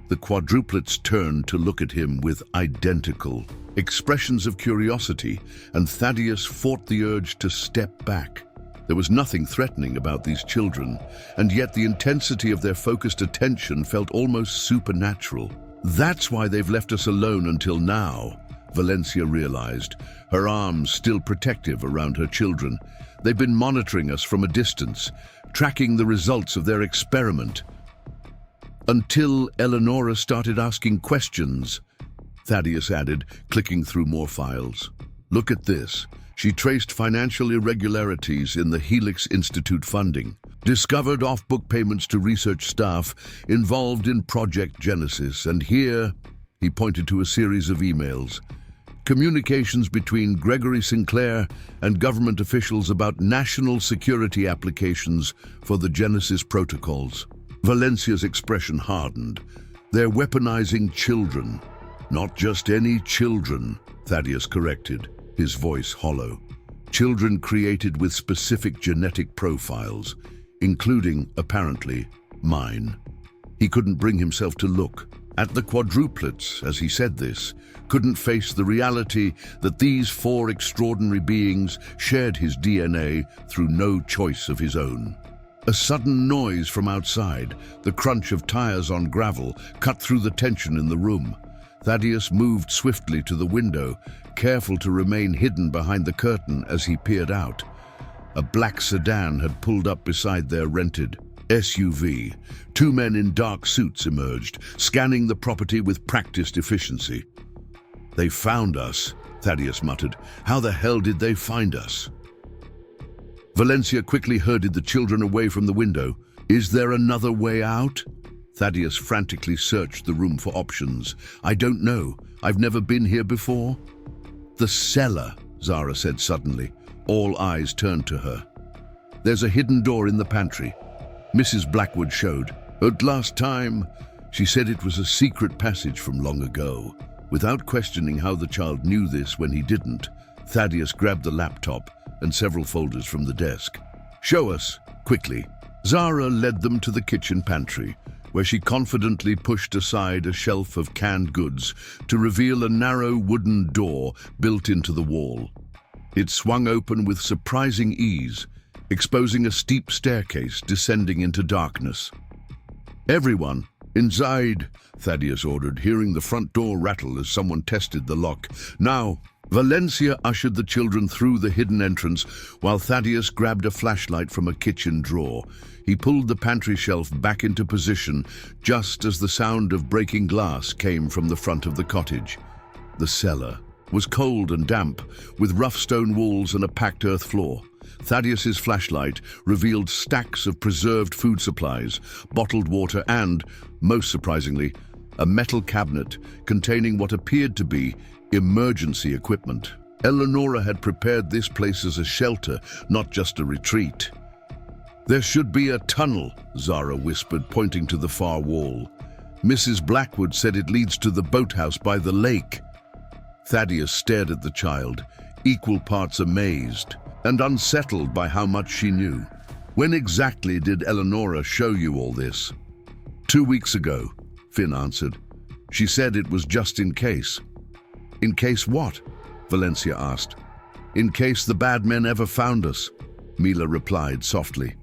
The quadruplets turned to look at him with identical expressions of curiosity, and Thaddeus fought the urge to step back. There was nothing threatening about these children, and yet the intensity of their focused attention felt almost supernatural. "That's why they've left us alone until now," Valencia realized, her arms still protective around her children. "They've been monitoring us from a distance, tracking the results of their experiment. Until Eleonora started asking questions," Thaddeus added, clicking through more files. "Look at this. She traced financial irregularities in the Helix Institute funding, discovered off-book payments to research staff involved in Project Genesis, and here," he pointed to a series of emails, "communications between Gregory Sinclair and government officials about national security applications for the Genesis protocols." Valencia's expression hardened. "They're weaponizing children." "Not just any children," Thaddeus corrected, his voice hollow. "Children created with specific genetic profiles, including, apparently, mine." He couldn't bring himself to look at the quadruplets as he said this, couldn't face the reality that these 4 extraordinary beings shared his DNA through no choice of his own. A sudden noise from outside, the crunch of tires on gravel, cut through the tension in the room. Thaddeus moved swiftly to the window, careful to remain hidden behind the curtain as he peered out. A black sedan had pulled up beside their rented SUV. 2 men in dark suits emerged, scanning the property with practiced efficiency. "They found us," Thaddeus muttered. "How the hell did they find us?" Valencia quickly herded the children away from the window. "Is there another way out?" Thaddeus frantically searched the room for options. "I don't know. I've never been here before." "The cellar," Zara said suddenly. All eyes turned to her. "There's a hidden door in the pantry." Mrs. Blackwood showed. "At last time," she said, "it was a secret passage from long ago." Without questioning how the child knew this when he didn't, Thaddeus grabbed the laptop, and several folders from the desk. "Show us, quickly." Zara led them to the kitchen pantry, where she confidently pushed aside a shelf of canned goods to reveal a narrow wooden door built into the wall. It swung open with surprising ease, exposing a steep staircase descending into darkness. "Everyone, inside," Thaddeus ordered, hearing the front door rattle as someone tested the lock. "Now." Valencia ushered the children through the hidden entrance while Thaddeus grabbed a flashlight from a kitchen drawer. He pulled the pantry shelf back into position just as the sound of breaking glass came from the front of the cottage. The cellar was cold and damp, with rough stone walls and a packed earth floor. Thaddeus's flashlight revealed stacks of preserved food supplies, bottled water and, most surprisingly, a metal cabinet containing what appeared to be emergency equipment. Eleonora had prepared this place as a shelter, not just a retreat. "There should be a tunnel," Zara whispered, pointing to the far wall. "Mrs. Blackwood said it leads to the boathouse by the lake." Thaddeus stared at the child, equal parts amazed and unsettled by how much she knew. "When exactly did Eleonora show you all this?" 2 weeks ago, Finn answered. "She said it was just in case." "In case what?" Valencia asked. "In case the bad men ever found us," Mila replied softly.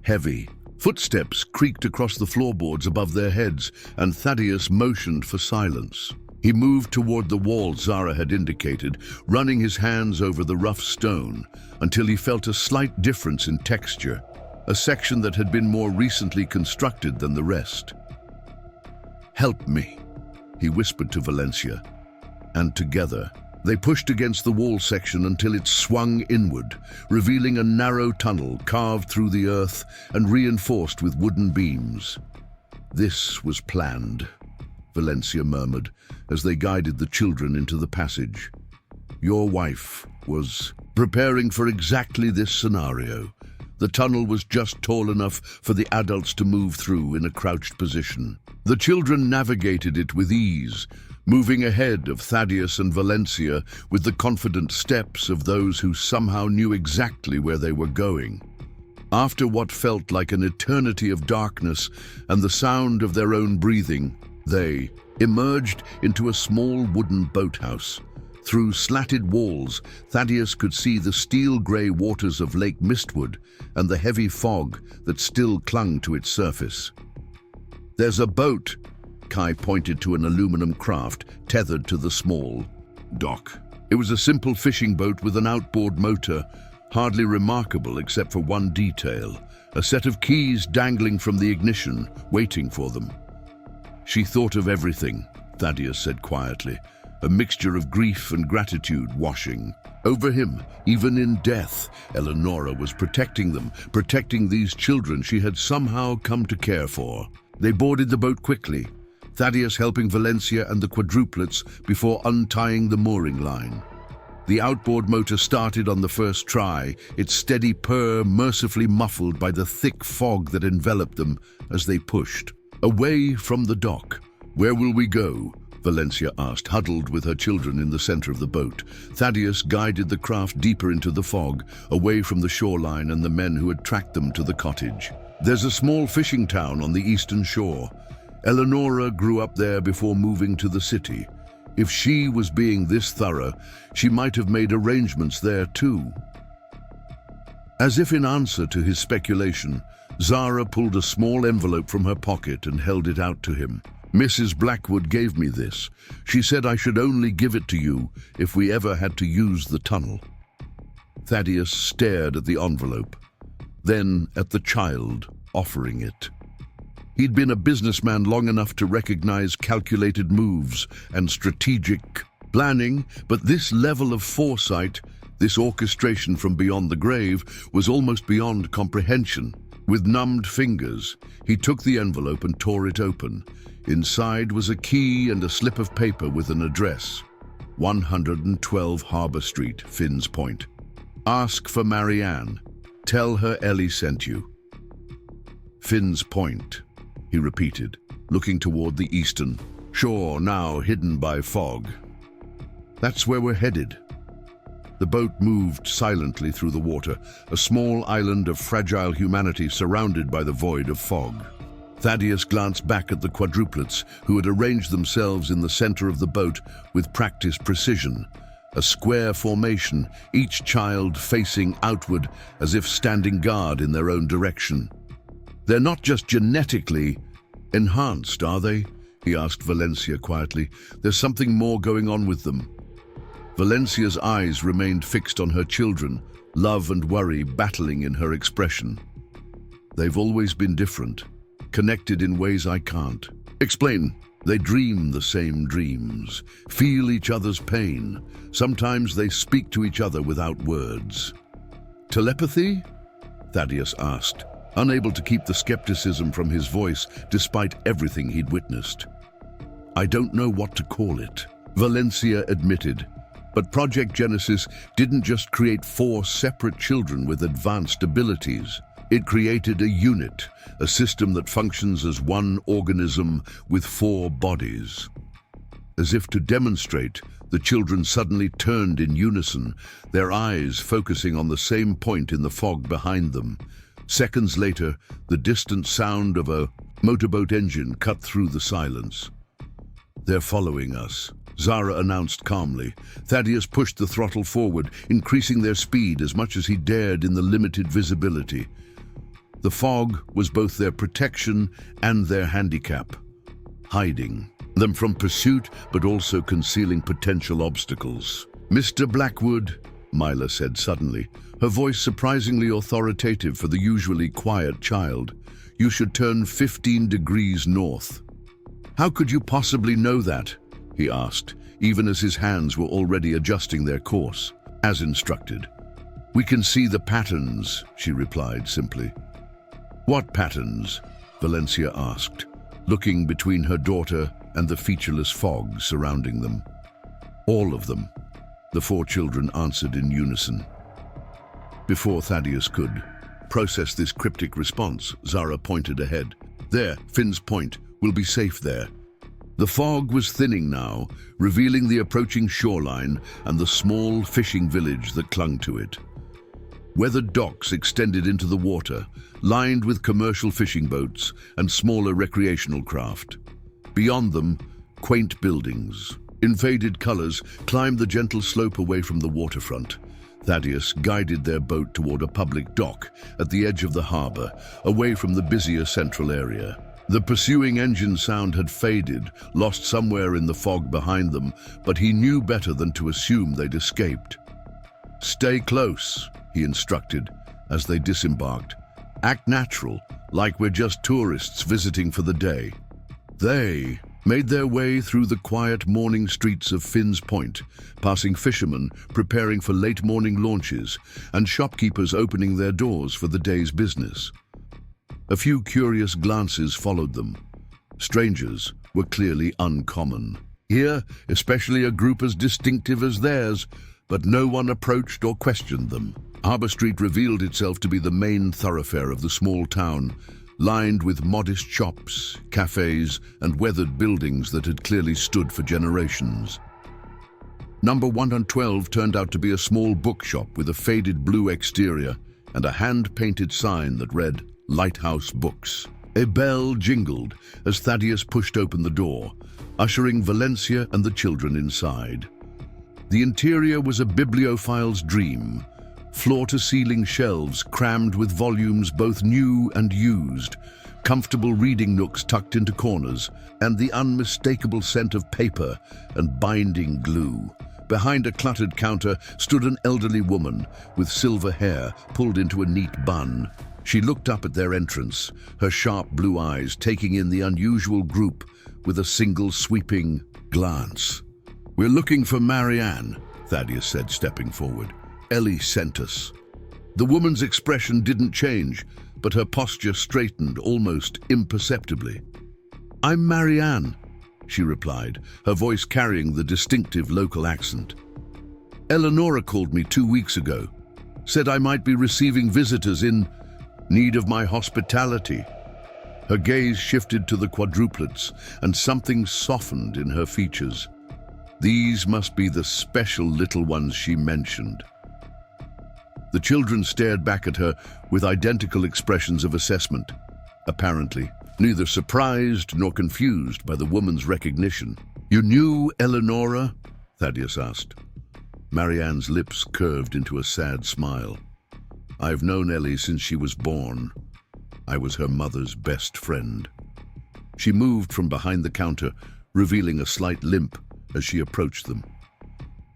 Heavy footsteps creaked across the floorboards above their heads, and Thaddeus motioned for silence. He moved toward the wall Zara had indicated, running his hands over the rough stone until he felt a slight difference in texture, a section that had been more recently constructed than the rest. "Help me," he whispered to Valencia. And together, they pushed against the wall section until it swung inward, revealing a narrow tunnel carved through the earth and reinforced with wooden beams. "This was planned," Valencia murmured as they guided the children into the passage. "Your wife was preparing for exactly this scenario. The tunnel was just tall enough for the adults to move through in a crouched position. The children navigated it with ease, moving ahead of Thaddeus and Valencia with the confident steps of those who somehow knew exactly where they were going. After what felt like an eternity of darkness and the sound of their own breathing, they emerged into a small wooden boathouse. Through slatted walls, Thaddeus could see the steel-grey waters of Lake Mistwood and the heavy fog that still clung to its surface. "There's a boat," Kai pointed to an aluminum craft tethered to the small dock. It was a simple fishing boat with an outboard motor, hardly remarkable except for one detail, a set of keys dangling from the ignition, waiting for them. "She thought of everything," Thaddeus said quietly, a mixture of grief and gratitude washing over him. Even in death, Eleonora was protecting them, protecting these children she had somehow come to care for. They boarded the boat quickly, Thaddeus helping Valencia and the quadruplets before untying the mooring line. The outboard motor started on the first try, its steady purr mercifully muffled by the thick fog that enveloped them as they pushed. Away from the dock. "Where will we go?" Valencia asked, huddled with her children in the center of the boat. Thaddeus guided the craft deeper into the fog, away from the shoreline and the men who had tracked them to the cottage. "There's a small fishing town on the eastern shore. Eleonora grew up there before moving to the city. If she was being this thorough, she might have made arrangements there too." As if in answer to his speculation, Zara pulled a small envelope from her pocket and held it out to him. "Mrs. Blackwood gave me this. She said I should only give it to you if we ever had to use the tunnel." Thaddeus stared at the envelope, then at the child offering it. He'd been a businessman long enough to recognize calculated moves and strategic planning, but this level of foresight, this orchestration from beyond the grave, was almost beyond comprehension. With numbed fingers, he took the envelope and tore it open. Inside was a key and a slip of paper with an address. 112 Harbor Street, Finn's Point. "Ask for Marianne. Tell her Ellie sent you." "Finn's Point," he repeated, looking toward the eastern shore, now hidden by fog. "That's where we're headed." The boat moved silently through the water, a small island of fragile humanity surrounded by the void of fog. Thaddeus glanced back at the quadruplets, who had arranged themselves in the center of the boat with practiced precision. A square formation, each child facing outward as if standing guard in their own direction. "They're not just genetically enhanced, are they?" he asked Valencia quietly. "There's something more going on with them." Valencia's eyes remained fixed on her children, love and worry battling in her expression. "They've always been different, connected in ways I can't explain. They dream the same dreams, feel each other's pain. Sometimes they speak to each other without words." "Telepathy?" Thaddeus asked, unable to keep the skepticism from his voice despite everything he'd witnessed. "I don't know what to call it," Valencia admitted. But Project Genesis didn't just create 4 separate children with advanced abilities. It created a unit, a system that functions as one organism with 4 bodies. As if to demonstrate, the children suddenly turned in unison, their eyes focusing on the same point in the fog behind them. Seconds later, the distant sound of a motorboat engine cut through the silence. "They're following us," Zara announced calmly. Thaddeus pushed the throttle forward, increasing their speed as much as he dared in the limited visibility. The fog was both their protection and their handicap, hiding them from pursuit but also concealing potential obstacles. "Mr. Blackwood," Myla said suddenly, her voice surprisingly authoritative for the usually quiet child, "you should turn 15 degrees north." "How could you possibly know that?" he asked, even as his hands were already adjusting their course. "As instructed." "We can see the patterns," she replied simply. "What patterns?" Valencia asked, looking between her daughter and the featureless fog surrounding them. "All of them," the 4 children answered in unison. Before Thaddeus could process this cryptic response, Zara pointed ahead. "There, Finn's Point. We'll be safe there." The fog was thinning now, revealing the approaching shoreline and the small fishing village that clung to it. Weathered docks extended into the water, lined with commercial fishing boats and smaller recreational craft. Beyond them, quaint buildings, in faded colors, climbed the gentle slope away from the waterfront. Thaddeus guided their boat toward a public dock at the edge of the harbor, away from the busier central area. The pursuing engine sound had faded, lost somewhere in the fog behind them, but he knew better than to assume they'd escaped. "Stay close," he instructed as they disembarked. "Act natural, like we're just tourists visiting for the day." They made their way through the quiet morning streets of Finn's Point, passing fishermen preparing for late morning launches and shopkeepers opening their doors for the day's business. A few curious glances followed them. Strangers were clearly uncommon. Here, especially a group as distinctive as theirs, but no one approached or questioned them. Harbour Street revealed itself to be the main thoroughfare of the small town, lined with modest shops, cafes, and weathered buildings that had clearly stood for generations. Number 112 turned out to be a small bookshop with a faded blue exterior and a hand-painted sign that read, "Lighthouse Books." A bell jingled as Thaddeus pushed open the door, ushering Valencia and the children inside. The interior was a bibliophile's dream, floor-to-ceiling shelves crammed with volumes both new and used, comfortable reading nooks tucked into corners, and the unmistakable scent of paper and binding glue. Behind a cluttered counter stood an elderly woman with silver hair pulled into a neat bun. She looked up at their entrance, her sharp blue eyes taking in the unusual group with a single sweeping glance. "We're looking for Marianne," Thaddeus said, stepping forward. "Ellie sent us." The woman's expression didn't change, but her posture straightened almost imperceptibly. "I'm Marianne," she replied, her voice carrying the distinctive local accent. "Eleonora called me 2 weeks ago, said I might be receiving visitors in need of my hospitality." Her gaze shifted to the quadruplets, and something softened in her features. These must be the special little ones she mentioned. The children stared back at her with identical expressions of assessment, apparently neither surprised nor confused by the woman's recognition. "You knew Eleonora?" Thaddeus asked. Marianne's lips curved into a sad smile. "I've known Ellie since she was born. I was her mother's best friend." She moved from behind the counter, revealing a slight limp as she approached them.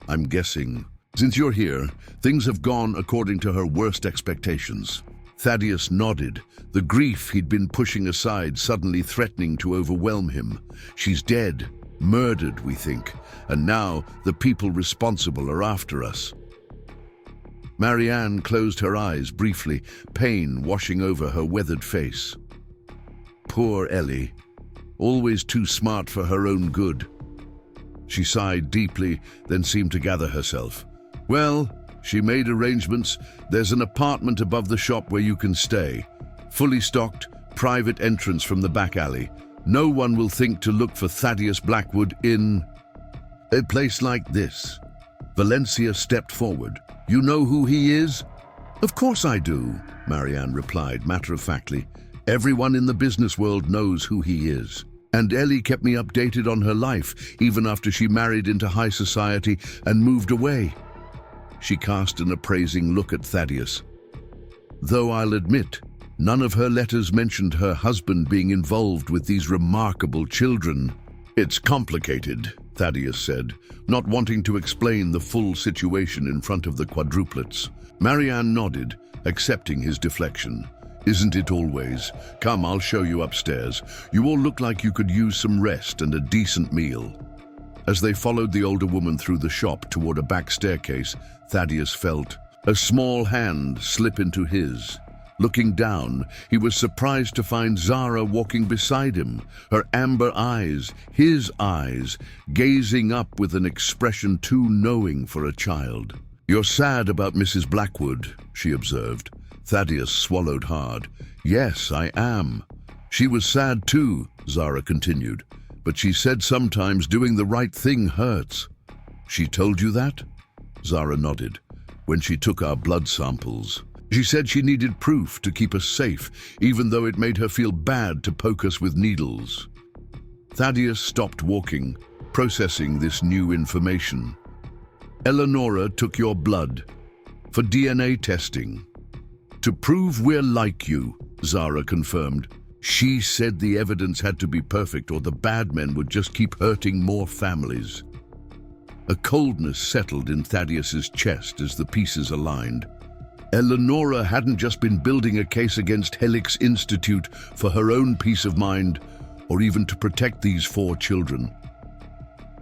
"I'm guessing, since you're here, things have gone according to her worst expectations." Thaddeus nodded, the grief he'd been pushing aside suddenly threatening to overwhelm him. "She's dead, murdered, we think, and now the people responsible are after us." Marianne closed her eyes briefly, pain washing over her weathered face. Poor Ellie, always too smart for her own good. She sighed deeply, then seemed to gather herself. "Well, she made arrangements. There's an apartment above the shop where you can stay. Fully stocked, private entrance from the back alley. No one will think to look for Thaddeus Blackwood in a place like this." Valencia stepped forward. "You know who he is?" "Of course I do," Marianne replied matter-of-factly. "Everyone in the business world knows who he is. And Ellie kept me updated on her life, even after she married into high society and moved away." She cast an appraising look at Thaddeus. "Though I'll admit, none of her letters mentioned her husband being involved with these remarkable children." "It's complicated," Thaddeus said, not wanting to explain the full situation in front of the quadruplets. Marianne nodded, accepting his deflection. "Isn't it always? Come, I'll show you upstairs. You all look like you could use some rest and a decent meal." As they followed the older woman through the shop toward a back staircase, Thaddeus felt a small hand slip into his. Looking down, he was surprised to find Zara walking beside him, her amber eyes, his eyes, gazing up with an expression too knowing for a child. "You're sad about Mrs. Blackwood," she observed. Thaddeus swallowed hard. "Yes, I am." "She was sad too," Zara continued, "but she said sometimes doing the right thing hurts." "She told you that?" Zara nodded. "When she took our blood samples. She said she needed proof to keep us safe, even though it made her feel bad to poke us with needles." Thaddeus stopped walking, processing this new information. "Eleonora took your blood for DNA testing. To prove we're like you," Zara confirmed. "She said the evidence had to be perfect or the bad men would just keep hurting more families." A coldness settled in Thaddeus's chest as the pieces aligned. Eleonora hadn't just been building a case against Helix Institute for her own peace of mind, or even to protect these 4 children.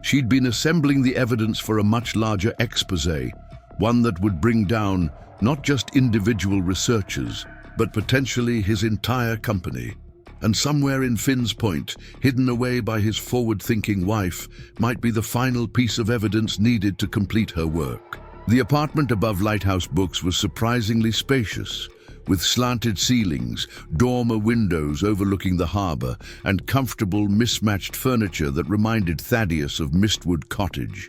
She'd been assembling the evidence for a much larger exposé, one that would bring down not just individual researchers, but potentially his entire company. And somewhere in Finn's Point, hidden away by his forward-thinking wife, might be the final piece of evidence needed to complete her work. The apartment above Lighthouse Books was surprisingly spacious, with slanted ceilings, dormer windows overlooking the harbor, and comfortable, mismatched furniture that reminded Thaddeus of Mistwood Cottage.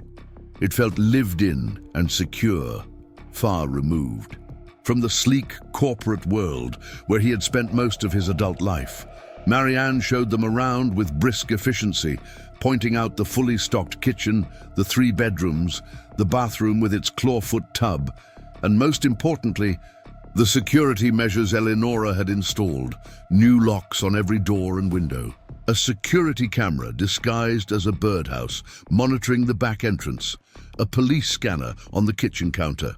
It felt lived in and secure, far removed from the sleek corporate world where he had spent most of his adult life. Marianne showed them around with brisk efficiency, pointing out the fully stocked kitchen, the 3 bedrooms, the bathroom with its clawfoot tub, and most importantly, the security measures Eleonora had installed, new locks on every door and window. A security camera disguised as a birdhouse, monitoring the back entrance, a police scanner on the kitchen counter.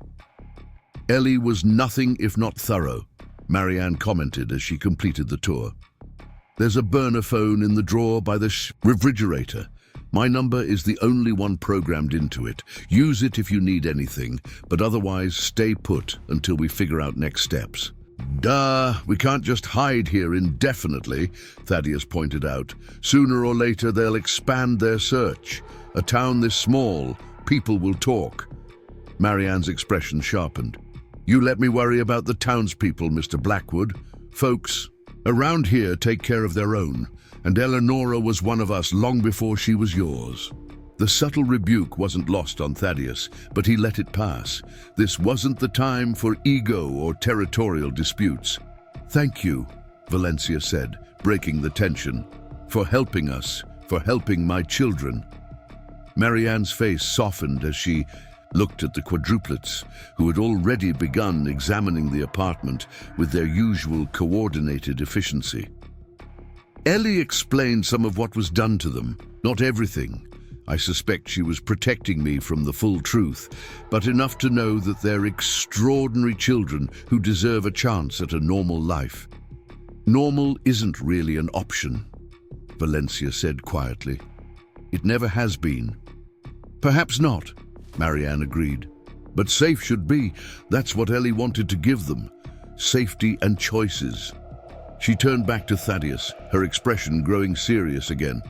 Ellie was nothing if not thorough, Marianne commented as she completed the tour. "There's a burner phone in the drawer by the refrigerator. My number is the only one programmed into it. Use it if you need anything, but otherwise stay put until we figure out next steps." "Duh, we can't just hide here indefinitely," Thaddeus pointed out. "Sooner or later they'll expand their search. A town this small, people will talk." Marianne's expression sharpened. "You let me worry about the townspeople, Mr. Blackwood. Folks around here take care of their own, and Eleonora was one of us long before she was yours." The subtle rebuke wasn't lost on Thaddeus, but he let it pass. This wasn't the time for ego or territorial disputes. "Thank you," Valencia said, breaking the tension, "for helping us, for helping my children." Marianne's face softened as she looked at the quadruplets, who had already begun examining the apartment with their usual coordinated efficiency. Ellie explained some of what was done to them, not everything. I suspect she was protecting me from the full truth, but enough to know that they're extraordinary children who deserve a chance at a normal life. "Normal isn't really an option," Valencia said quietly. "It never has been." "Perhaps not," Marianne agreed. "But safe should be. That's what Ellie wanted to give them. Safety and choices." She turned back to Thaddeus, her expression growing serious again.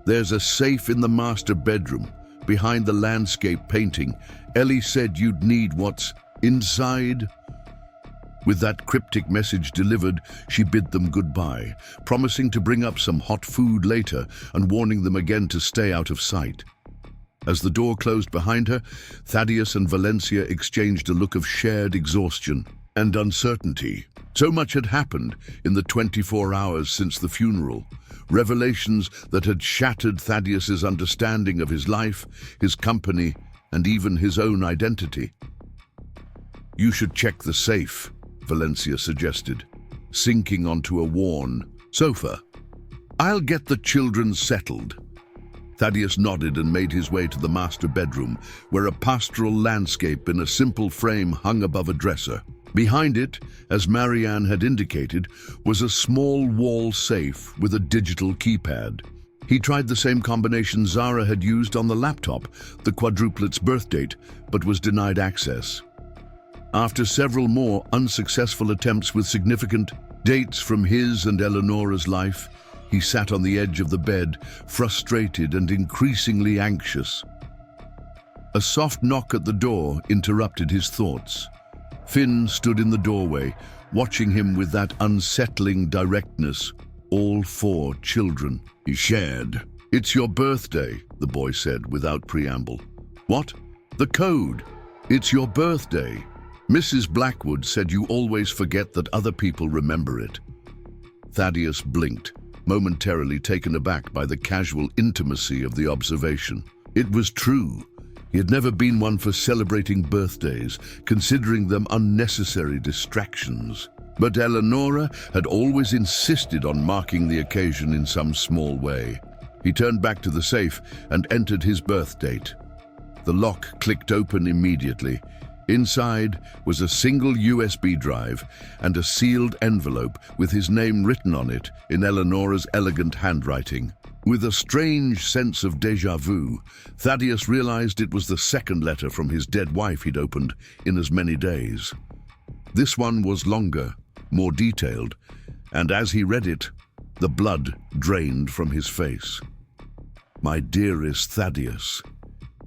"There's a safe in the master bedroom, behind the landscape painting. Ellie said you'd need what's inside." With that cryptic message delivered, she bid them goodbye, promising to bring up some hot food later and warning them again to stay out of sight. As the door closed behind her, Thaddeus and Valencia exchanged a look of shared exhaustion and uncertainty. So much had happened in the 24 hours since the funeral. Revelations that had shattered Thaddeus's understanding of his life, his company, and even his own identity. "You should check the safe," Valencia suggested, sinking onto a worn sofa. "I'll get the children settled." Thaddeus nodded and made his way to the master bedroom, where a pastoral landscape in a simple frame hung above a dresser. Behind it, as Marianne had indicated, was a small wall safe with a digital keypad. He tried the same combination Zara had used on the laptop, the quadruplet's birth date, but was denied access. After several more unsuccessful attempts with significant dates from his and Eleonora's life, he sat on the edge of the bed, frustrated and increasingly anxious. A soft knock at the door interrupted his thoughts. Finn stood in the doorway, watching him with that unsettling directness. All 4 children he shared. "It's your birthday," the boy said without preamble. "What? The code. It's your birthday. Mrs. Blackwood said you always forget that other people remember it." Thaddeus blinked, momentarily taken aback by the casual intimacy of the observation. It was true. He had never been one for celebrating birthdays, considering them unnecessary distractions. But Eleonora had always insisted on marking the occasion in some small way. He turned back to the safe and entered his birth date. The lock clicked open immediately. Inside was a single USB drive and a sealed envelope with his name written on it in Eleonora's elegant handwriting. With a strange sense of déjà vu, Thaddeus realized it was the second letter from his dead wife he'd opened in as many days. This one was longer, more detailed, and as he read it, the blood drained from his face. "My dearest Thaddeus,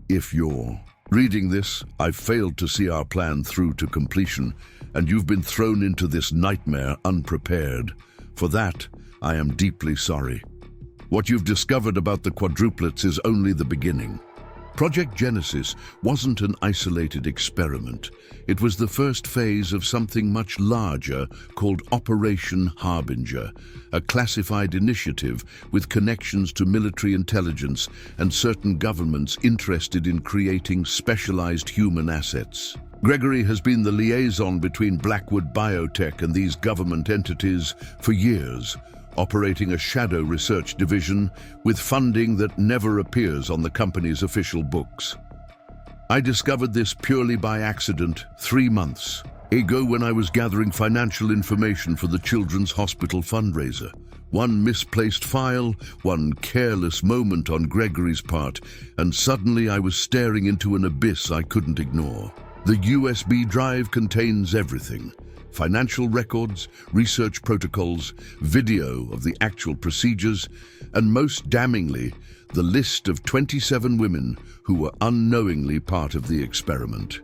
if you're reading this, I've failed to see our plan through to completion, and you've been thrown into this nightmare unprepared. For that, I am deeply sorry. What you've discovered about the quadruplets is only the beginning. Project Genesis wasn't an isolated experiment. It was the first phase of something much larger called Operation Harbinger, a classified initiative with connections to military intelligence and certain governments interested in creating specialized human assets. Gregory has been the liaison between Blackwood Biotech and these government entities for years, operating a shadow research division with funding that never appears on the company's official books. I discovered this purely by accident 3 months ago when I was gathering financial information for the Children's Hospital fundraiser. One misplaced file, one careless moment on Gregory's part, and suddenly I was staring into an abyss I couldn't ignore. The USB drive contains everything: financial records, research protocols, video of the actual procedures, and most damningly, the list of 27 women who were unknowingly part of the experiment.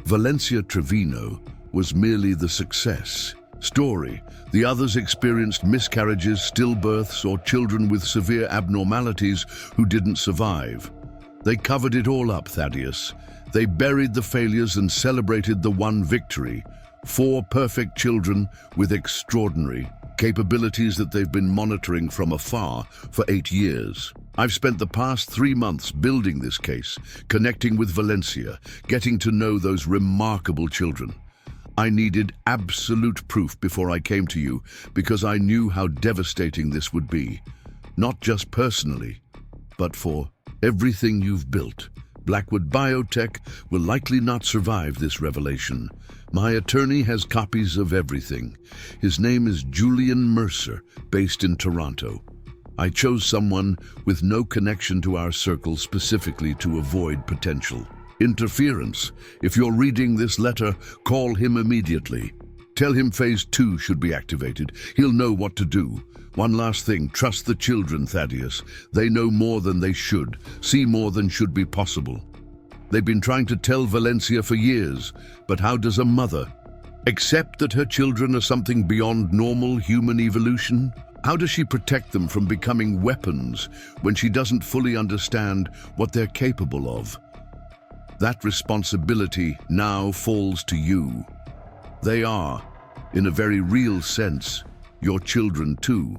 Valencia Trevino was merely the success story. The others experienced miscarriages, stillbirths, or children with severe abnormalities who didn't survive. They covered it all up, Thaddeus. They buried the failures and celebrated the one victory. 4 perfect children with extraordinary capabilities that they've been monitoring from afar for 8 years. I've spent the past 3 months building this case, connecting with Valencia, getting to know those remarkable children. I needed absolute proof before I came to you because I knew how devastating this would be. Not just personally, but for everything you've built. Blackwood Biotech will likely not survive this revelation. My attorney has copies of everything. His name is Julian Mercer, based in Toronto. I chose someone with no connection to our circle specifically to avoid potential interference. If you're reading this letter, call him immediately. Tell him Phase 2 should be activated. He'll know what to do. One last thing, trust the children, Thaddeus. They know more than they should, see more than should be possible. They've been trying to tell Valencia for years, but how does a mother accept that her children are something beyond normal human evolution? How does she protect them from becoming weapons when she doesn't fully understand what they're capable of? That responsibility now falls to you. They are, in a very real sense, your children too.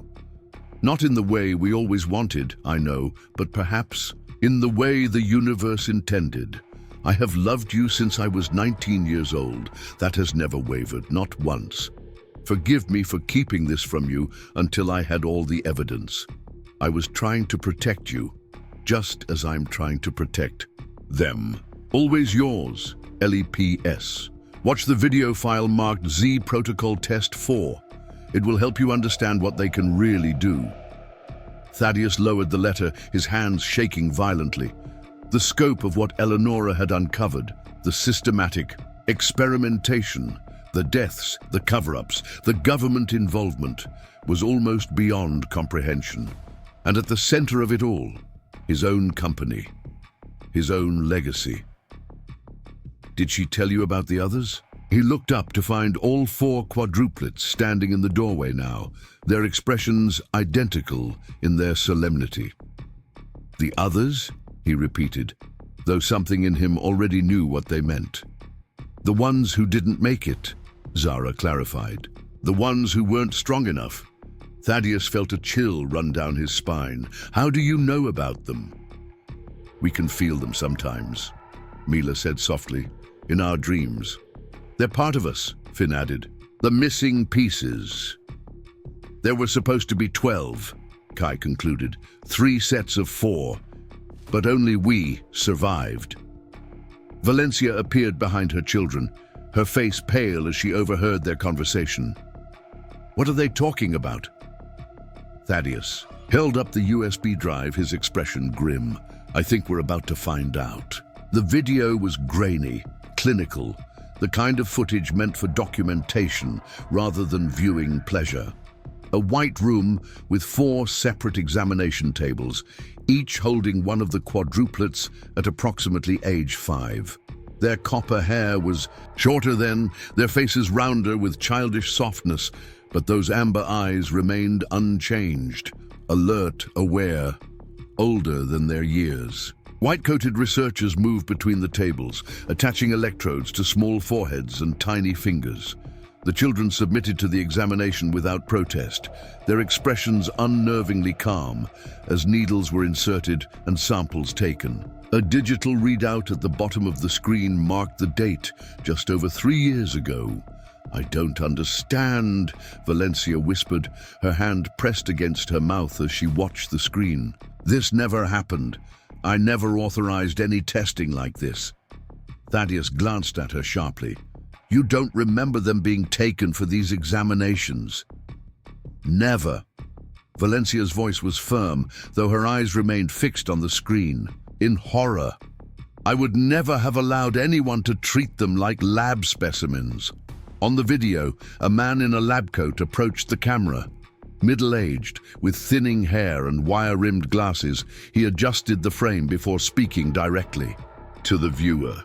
Not in the way we always wanted, I know, but perhaps in the way the universe intended. I have loved you since I was 19 years old. That has never wavered, not once. Forgive me for keeping this from you until I had all the evidence. I was trying to protect you, just as I'm trying to protect them. Always yours, LEPS. Watch the video file marked Z Protocol Test 4. It will help you understand what they can really do. Thaddeus lowered the letter, his hands shaking violently. The scope of what Eleonora had uncovered, the systematic experimentation, the deaths, the cover-ups, the government involvement, was almost beyond comprehension. And at the center of it all, his own company, his own legacy. Did she tell you about the others? He looked up to find all 4 quadruplets standing in the doorway now, their expressions identical in their solemnity. The others? He repeated, though something in him already knew what they meant. The ones who didn't make it, Zara clarified. The ones who weren't strong enough. Thaddeus felt a chill run down his spine. How do you know about them? We can feel them sometimes, Mila said softly, in our dreams. They're part of us, Finn added. The missing pieces. There were supposed to be 12, Kai concluded. 3 sets of 4. But only we survived. Valencia appeared behind her children, her face pale as she overheard their conversation. What are they talking about? Thaddeus held up the USB drive, his expression grim. I think we're about to find out. The video was grainy, clinical, the kind of footage meant for documentation rather than viewing pleasure. A white room with 4 separate examination tables, each holding one of the quadruplets at approximately age 5. Their copper hair was shorter then, their faces rounder with childish softness, but those amber eyes remained unchanged, alert, aware, older than their years. White-coated researchers moved between the tables, attaching electrodes to small foreheads and tiny fingers. The children submitted to the examination without protest, their expressions unnervingly calm, as needles were inserted and samples taken. A digital readout at the bottom of the screen marked the date, just over 3 years ago. I don't understand, Valencia whispered, her hand pressed against her mouth as she watched the screen. This never happened. I never authorized any testing like this. Thaddeus glanced at her sharply. You don't remember them being taken for these examinations? Never. Valencia's voice was firm, though her eyes remained fixed on the screen, in horror. I would never have allowed anyone to treat them like lab specimens. On the video, a man in a lab coat approached the camera. Middle-aged, with thinning hair and wire-rimmed glasses, he adjusted the frame before speaking directly to the viewer.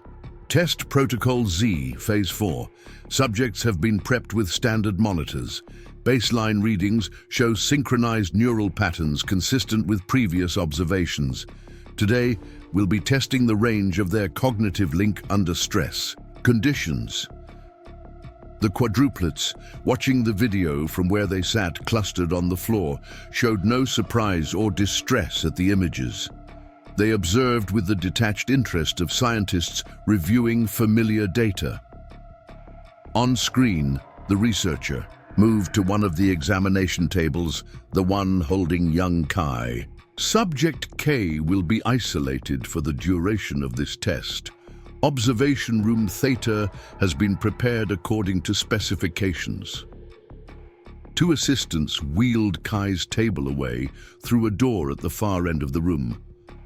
Test Protocol Z, Phase 4. Subjects have been prepped with standard monitors. Baseline readings show synchronized neural patterns consistent with previous observations. Today, will be testing the range of their cognitive link under stress conditions. The quadruplets, watching the video from where they sat clustered on the floor, showed no surprise or distress at the images. They observed with the detached interest of scientists reviewing familiar data. On screen, the researcher moved to one of the examination tables, the one holding young Kai. Subject K will be isolated for the duration of this test. Observation room Theta has been prepared according to specifications. Two assistants wheeled Kai's table away through a door at the far end of the room.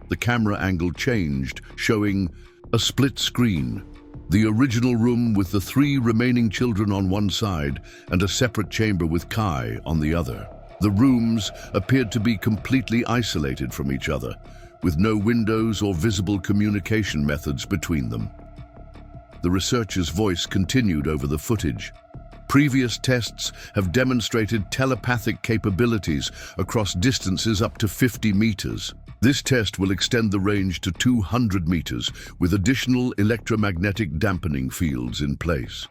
The camera angle changed, showing a split screen. The original room with the three remaining children on one side and a separate chamber with Kai on the other. The rooms appeared to be completely isolated from each other, with no windows or visible communication methods between them. The researcher's voice continued over the footage. Previous tests have demonstrated telepathic capabilities across distances up to 50 meters. This test will extend the range to 200 meters with additional electromagnetic dampening fields in place.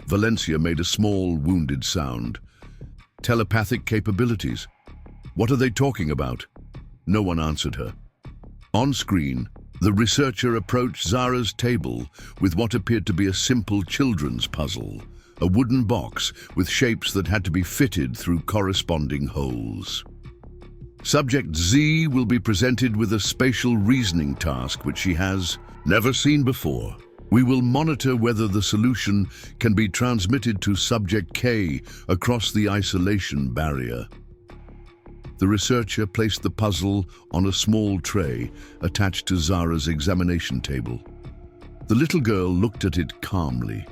Valencia made a small, wounded sound. Telepathic capabilities? What are they talking about? No one answered her. On screen, the researcher approached Zara's table with what appeared to be a simple children's puzzle, a wooden box with shapes that had to be fitted through corresponding holes. Subject Z will be presented with a spatial reasoning task which she has never seen before. We will monitor whether the solution can be transmitted to Subject K across the isolation barrier. The researcher placed the puzzle on a small tray attached to Zara's examination table. The little girl looked at it calmly,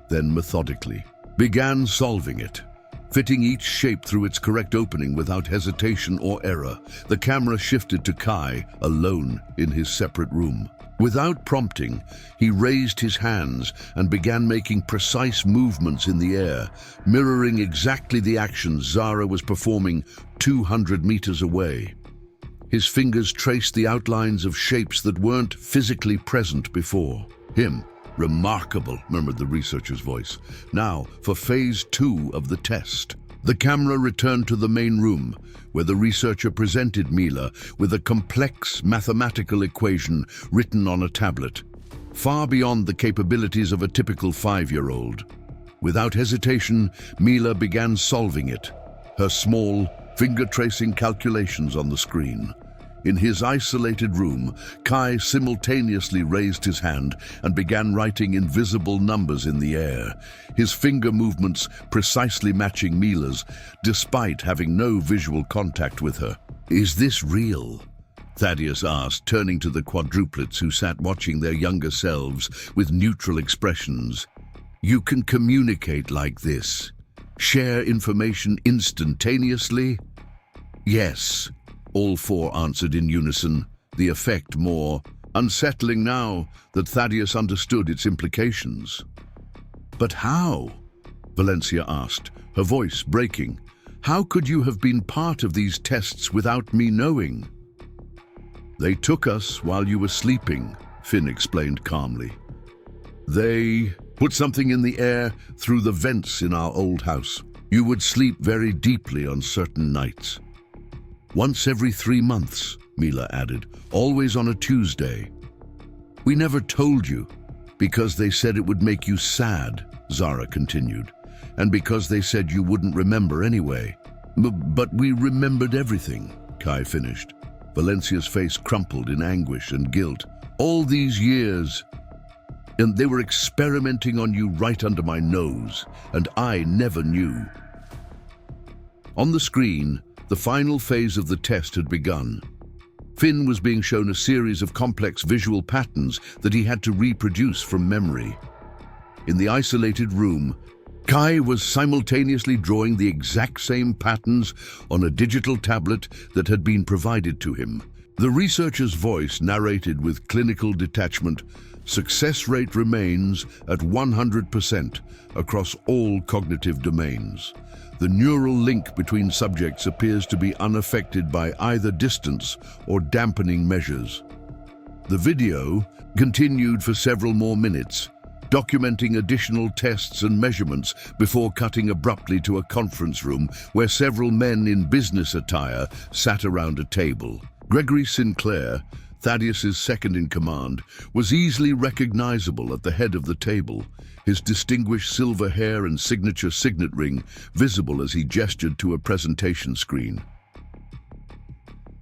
then methodically, began solving it, fitting each shape through its correct opening without hesitation or error. The camera shifted to Kai, alone in his separate room. Without prompting, he raised his hands and began making precise movements in the air, mirroring exactly the actions Zara was performing 200 meters away. His fingers traced the outlines of shapes that weren't physically present before. Remarkable, murmured the researcher's voice. Now, for phase 2 of the test. The camera returned to the main room, where the researcher presented Mila with a complex mathematical equation written on a tablet, far beyond the capabilities of a typical 5-year-old. Without hesitation, Mila began solving it, her small, finger-tracing calculations on the screen. In his isolated room, Kai simultaneously raised his hand and began writing invisible numbers in the air, his finger movements precisely matching Mila's, despite having no visual contact with her. "Is this real?" Thaddeus asked, turning to the quadruplets who sat watching their younger selves with neutral expressions. "You can communicate like this? Share information instantaneously?" "Yes," all four answered in unison, the effect more unsettling now that Thaddeus understood its implications. "But how?" Valencia asked, her voice breaking. "How could you have been part of these tests without me knowing?" "They took us while you were sleeping," Finn explained calmly. "They put something in the air through the vents in our old house. You would sleep very deeply on certain nights. Once every 3 months, Mila added, always on a Tuesday. We never told you, because they said it would make you sad, Zara continued, and because they said you wouldn't remember anyway. But we remembered everything, Kai finished. Valencia's face crumpled in anguish and guilt. All these years, and they were experimenting on you right under my nose, and I never knew. On the screen, the final phase of the test had begun. Finn was being shown a series of complex visual patterns that he had to reproduce from memory. In the isolated room, Kai was simultaneously drawing the exact same patterns on a digital tablet that had been provided to him. The researcher's voice narrated with clinical detachment, "Success rate remains at 100% across all cognitive domains. The neural link between subjects appears to be unaffected by either distance or dampening measures. The video continued for several more minutes, documenting additional tests and measurements before cutting abruptly to a conference room where several men in business attire sat around a table. Gregory Sinclair, Thaddeus's second-in-command, was easily recognizable at the head of the table, his distinguished silver hair and signature signet ring visible as he gestured to a presentation screen.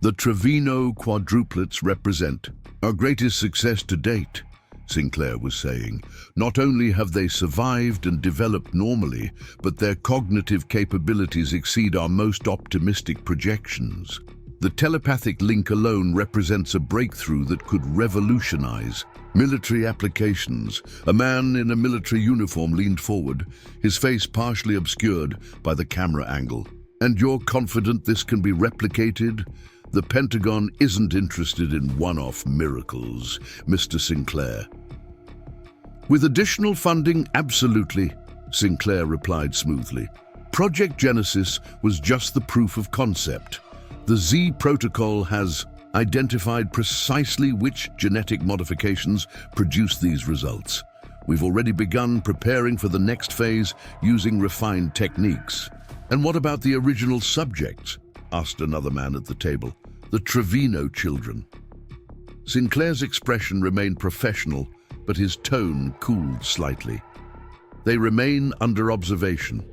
The Trevino quadruplets represent our greatest success to date, Sinclair was saying. Not only have they survived and developed normally, but their cognitive capabilities exceed our most optimistic projections. The telepathic link alone represents a breakthrough that could revolutionize military applications. A man in a military uniform leaned forward, his face partially obscured by the camera angle. And you're confident this can be replicated? The Pentagon isn't interested in one-off miracles, Mr. Sinclair. With additional funding, absolutely, Sinclair replied smoothly. Project Genesis was just the proof of concept. The Z protocol has identified precisely which genetic modifications produce these results. We've already begun preparing for the next phase using refined techniques. And what about the original subjects? Asked another man at the table. The Trevino children. Sinclair's expression remained professional, but his tone cooled slightly. They remain under observation.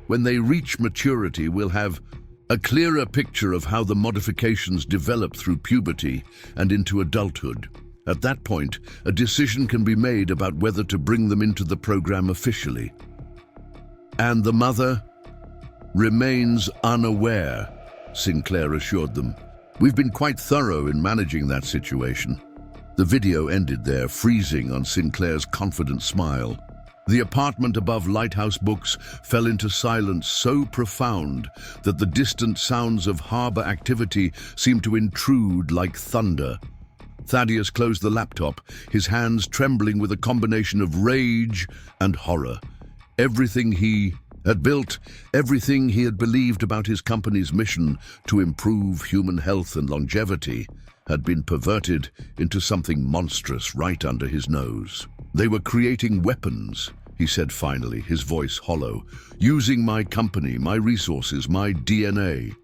When they reach maturity, we'll have a clearer picture of how the modifications develop through puberty and into adulthood. At that point, a decision can be made about whether to bring them into the program officially. And the mother remains unaware, Sinclair assured them. We've been quite thorough in managing that situation. The video ended there, freezing on Sinclair's confident smile. The apartment above Lighthouse Books fell into silence so profound that the distant sounds of harbor activity seemed to intrude like thunder. Thaddeus closed the laptop, his hands trembling with a combination of rage and horror. Everything he had built, everything he had believed about his company's mission to improve human health and longevity, had been perverted into something monstrous right under his nose. They were creating weapons, he said finally, his voice hollow. Using my company, my resources, my DNA.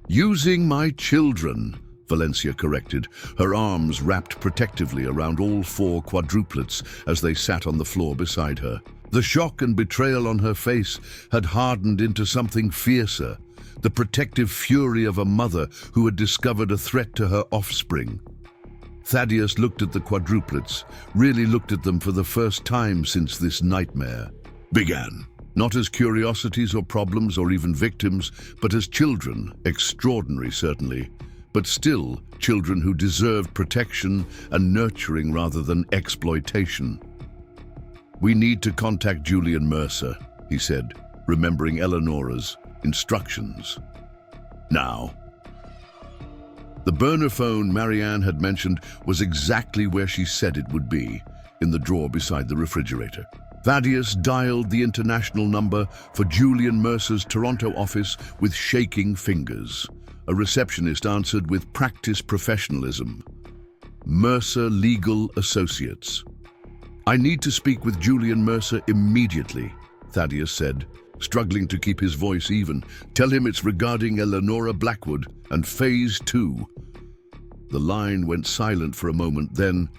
Using my children, Valencia corrected, her arms wrapped protectively around all four quadruplets as they sat on the floor beside her. The shock and betrayal on her face had hardened into something fiercer, the protective fury of a mother who had discovered a threat to her offspring. Thaddeus looked at the quadruplets, really looked at them for the first time since this nightmare began. Not as curiosities or problems or even victims, but as children, extraordinary certainly, but still children who deserved protection and nurturing rather than exploitation. We need to contact Julian Mercer, he said, remembering Eleanora's instructions. Now. The burner phone Marianne had mentioned was exactly where she said it would be, in the drawer beside the refrigerator. Thaddeus dialed the international number for Julian Mercer's Toronto office with shaking fingers. A receptionist answered with practiced professionalism. Mercer Legal Associates. I need to speak with Julian Mercer immediately, Thaddeus said, struggling to keep his voice even. Tell him it's regarding Eleanora Blackwood and Phase 2. The line went silent for a moment, then,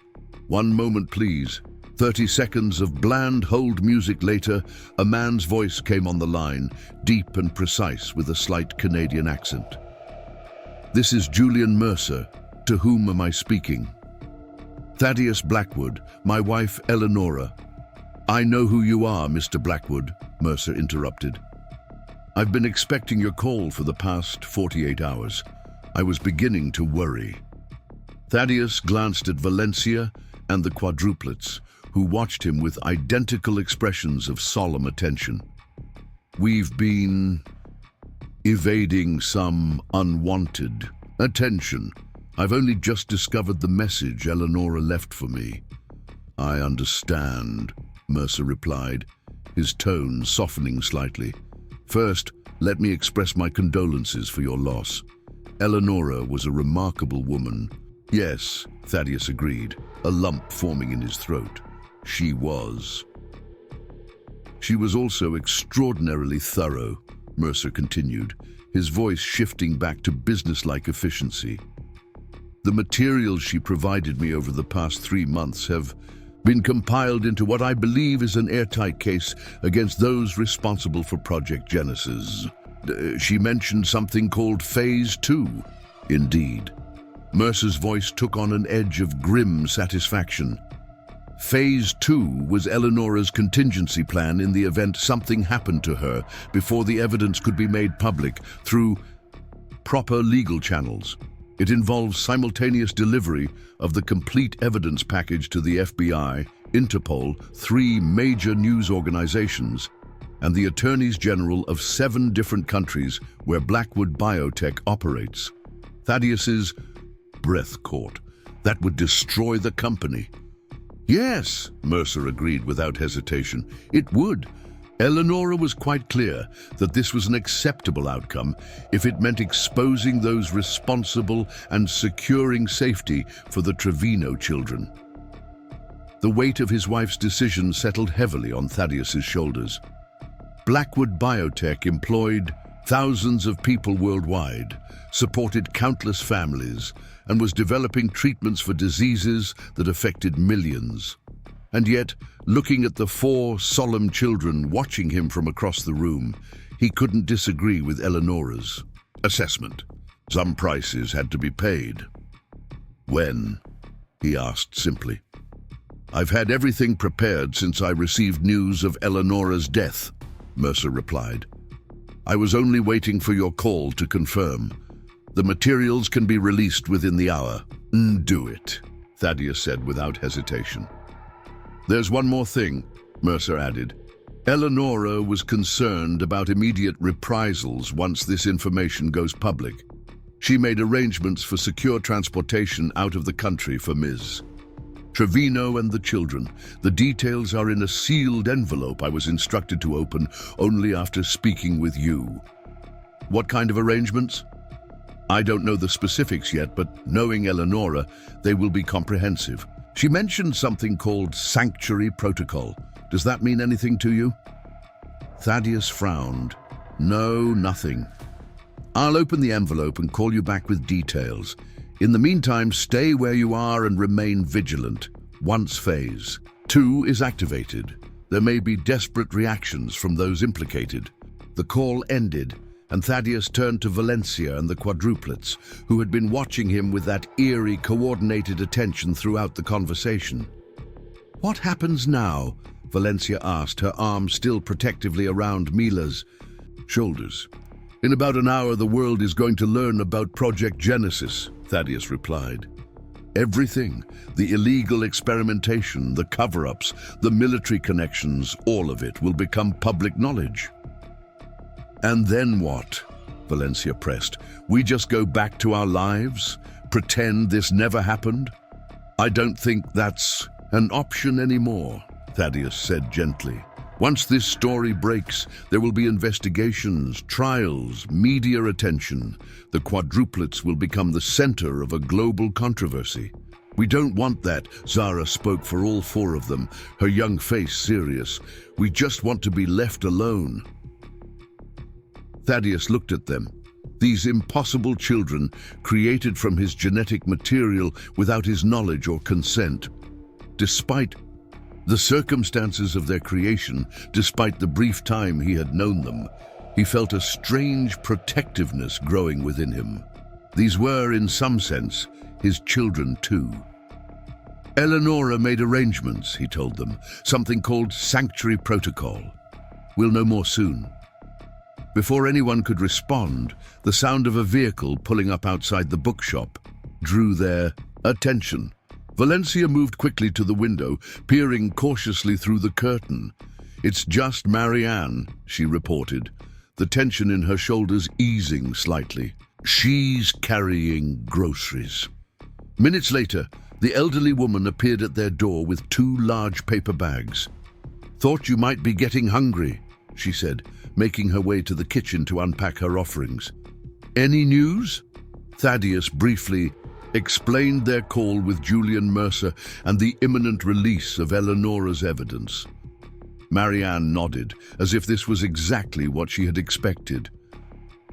1 moment please. 30 seconds of bland hold music later, a man's voice came on the line, deep and precise with a slight Canadian accent. This is Julian Mercer. To whom am I speaking? Thaddeus Blackwood, my wife Eleanora. I know who you are, Mr. Blackwood, Mercer interrupted. I've been expecting your call for the past 48 hours. I was beginning to worry. Thaddeus glanced at Valencia and the quadruplets, who watched him with identical expressions of solemn attention. We've been evading some unwanted attention. I've only just discovered the message Eleanora left for me. I understand, Mercer replied, his tone softening slightly. First, let me express my condolences for your loss. Eleanora was a remarkable woman, Yes, Thaddeus agreed, a lump forming in his throat. She was. She was also extraordinarily thorough, Mercer continued, his voice shifting back to businesslike efficiency. The materials she provided me over the past 3 months have been compiled into what I believe is an airtight case against those responsible for Project Genesis. She mentioned something called Phase 2. Indeed. Mercer's voice took on an edge of grim satisfaction. Phase 2 was Eleanora's contingency plan in the event something happened to her before the evidence could be made public through proper legal channels. It involves simultaneous delivery of the complete evidence package to the FBI, Interpol, 3 major news organizations, and the attorneys general of 7 different countries where Blackwood Biotech operates. Thaddeus's breath caught. That would destroy the company. Yes, Mercer agreed without hesitation. It would. Eleanora was quite clear that this was an acceptable outcome if it meant exposing those responsible and securing safety for the Trevino children. The weight of his wife's decision settled heavily on Thaddeus's shoulders. Blackwood Biotech employed thousands of people worldwide, supported countless families, and was developing treatments for diseases that affected millions. And yet, looking at the 4 solemn children watching him from across the room, he couldn't disagree with Eleanora's assessment. Some prices had to be paid. When? He asked simply. I've had everything prepared since I received news of Eleanora's death, Mercer replied. I was only waiting for your call to confirm. The materials can be released within the hour. Do it, Thaddeus said without hesitation. There's one more thing, Mercer added. Eleanora was concerned about immediate reprisals once this information goes public. She made arrangements for secure transportation out of the country for Ms. Trevino and the children. The details are in a sealed envelope I was instructed to open only after speaking with you. What kind of arrangements? I don't know the specifics yet, but knowing Eleanora, they will be comprehensive. She mentioned something called sanctuary protocol. Does that mean anything to you? Thaddeus frowned. No, nothing. I'll open the envelope and call you back with details. In the meantime, stay where you are and remain vigilant. Once Phase 2 is activated, there may be desperate reactions from those implicated. The call ended, and Thaddeus turned to Valencia and the Quadruplets, who had been watching him with that eerie, coordinated attention throughout the conversation. What happens now? Valencia asked, her arm still protectively around Mila's shoulders. In about an hour, the world is going to learn about Project Genesis, Thaddeus replied. Everything, the illegal experimentation, the cover-ups, the military connections, all of it will become public knowledge. And then what? Valencia pressed. We just go back to our lives? Pretend this never happened? I don't think that's an option anymore, Thaddeus said gently. Once this story breaks, there will be investigations, trials, media attention. The Quadruplets will become the center of a global controversy. We don't want that, Zara spoke for all 4 of them, her young face serious. We just want to be left alone. Thaddeus looked at them. These impossible children, created from his genetic material without his knowledge or consent. Despite the circumstances of their creation, despite the brief time he had known them, he felt a strange protectiveness growing within him. These were, in some sense, his children too. Eleanora made arrangements, he told them, something called sanctuary protocol. We'll know more soon. Before anyone could respond, the sound of a vehicle pulling up outside the bookshop drew their attention. Valencia moved quickly to the window, peering cautiously through the curtain. It's just Marianne, she reported, the tension in her shoulders easing slightly. She's carrying groceries. Minutes later, the elderly woman appeared at their door with 2 large paper bags. Thought you might be getting hungry, she said, making her way to the kitchen to unpack her offerings. Any news? Thaddeus briefly explained their call with Julian Mercer and the imminent release of Eleanora's evidence. Marianne nodded, as if this was exactly what she had expected.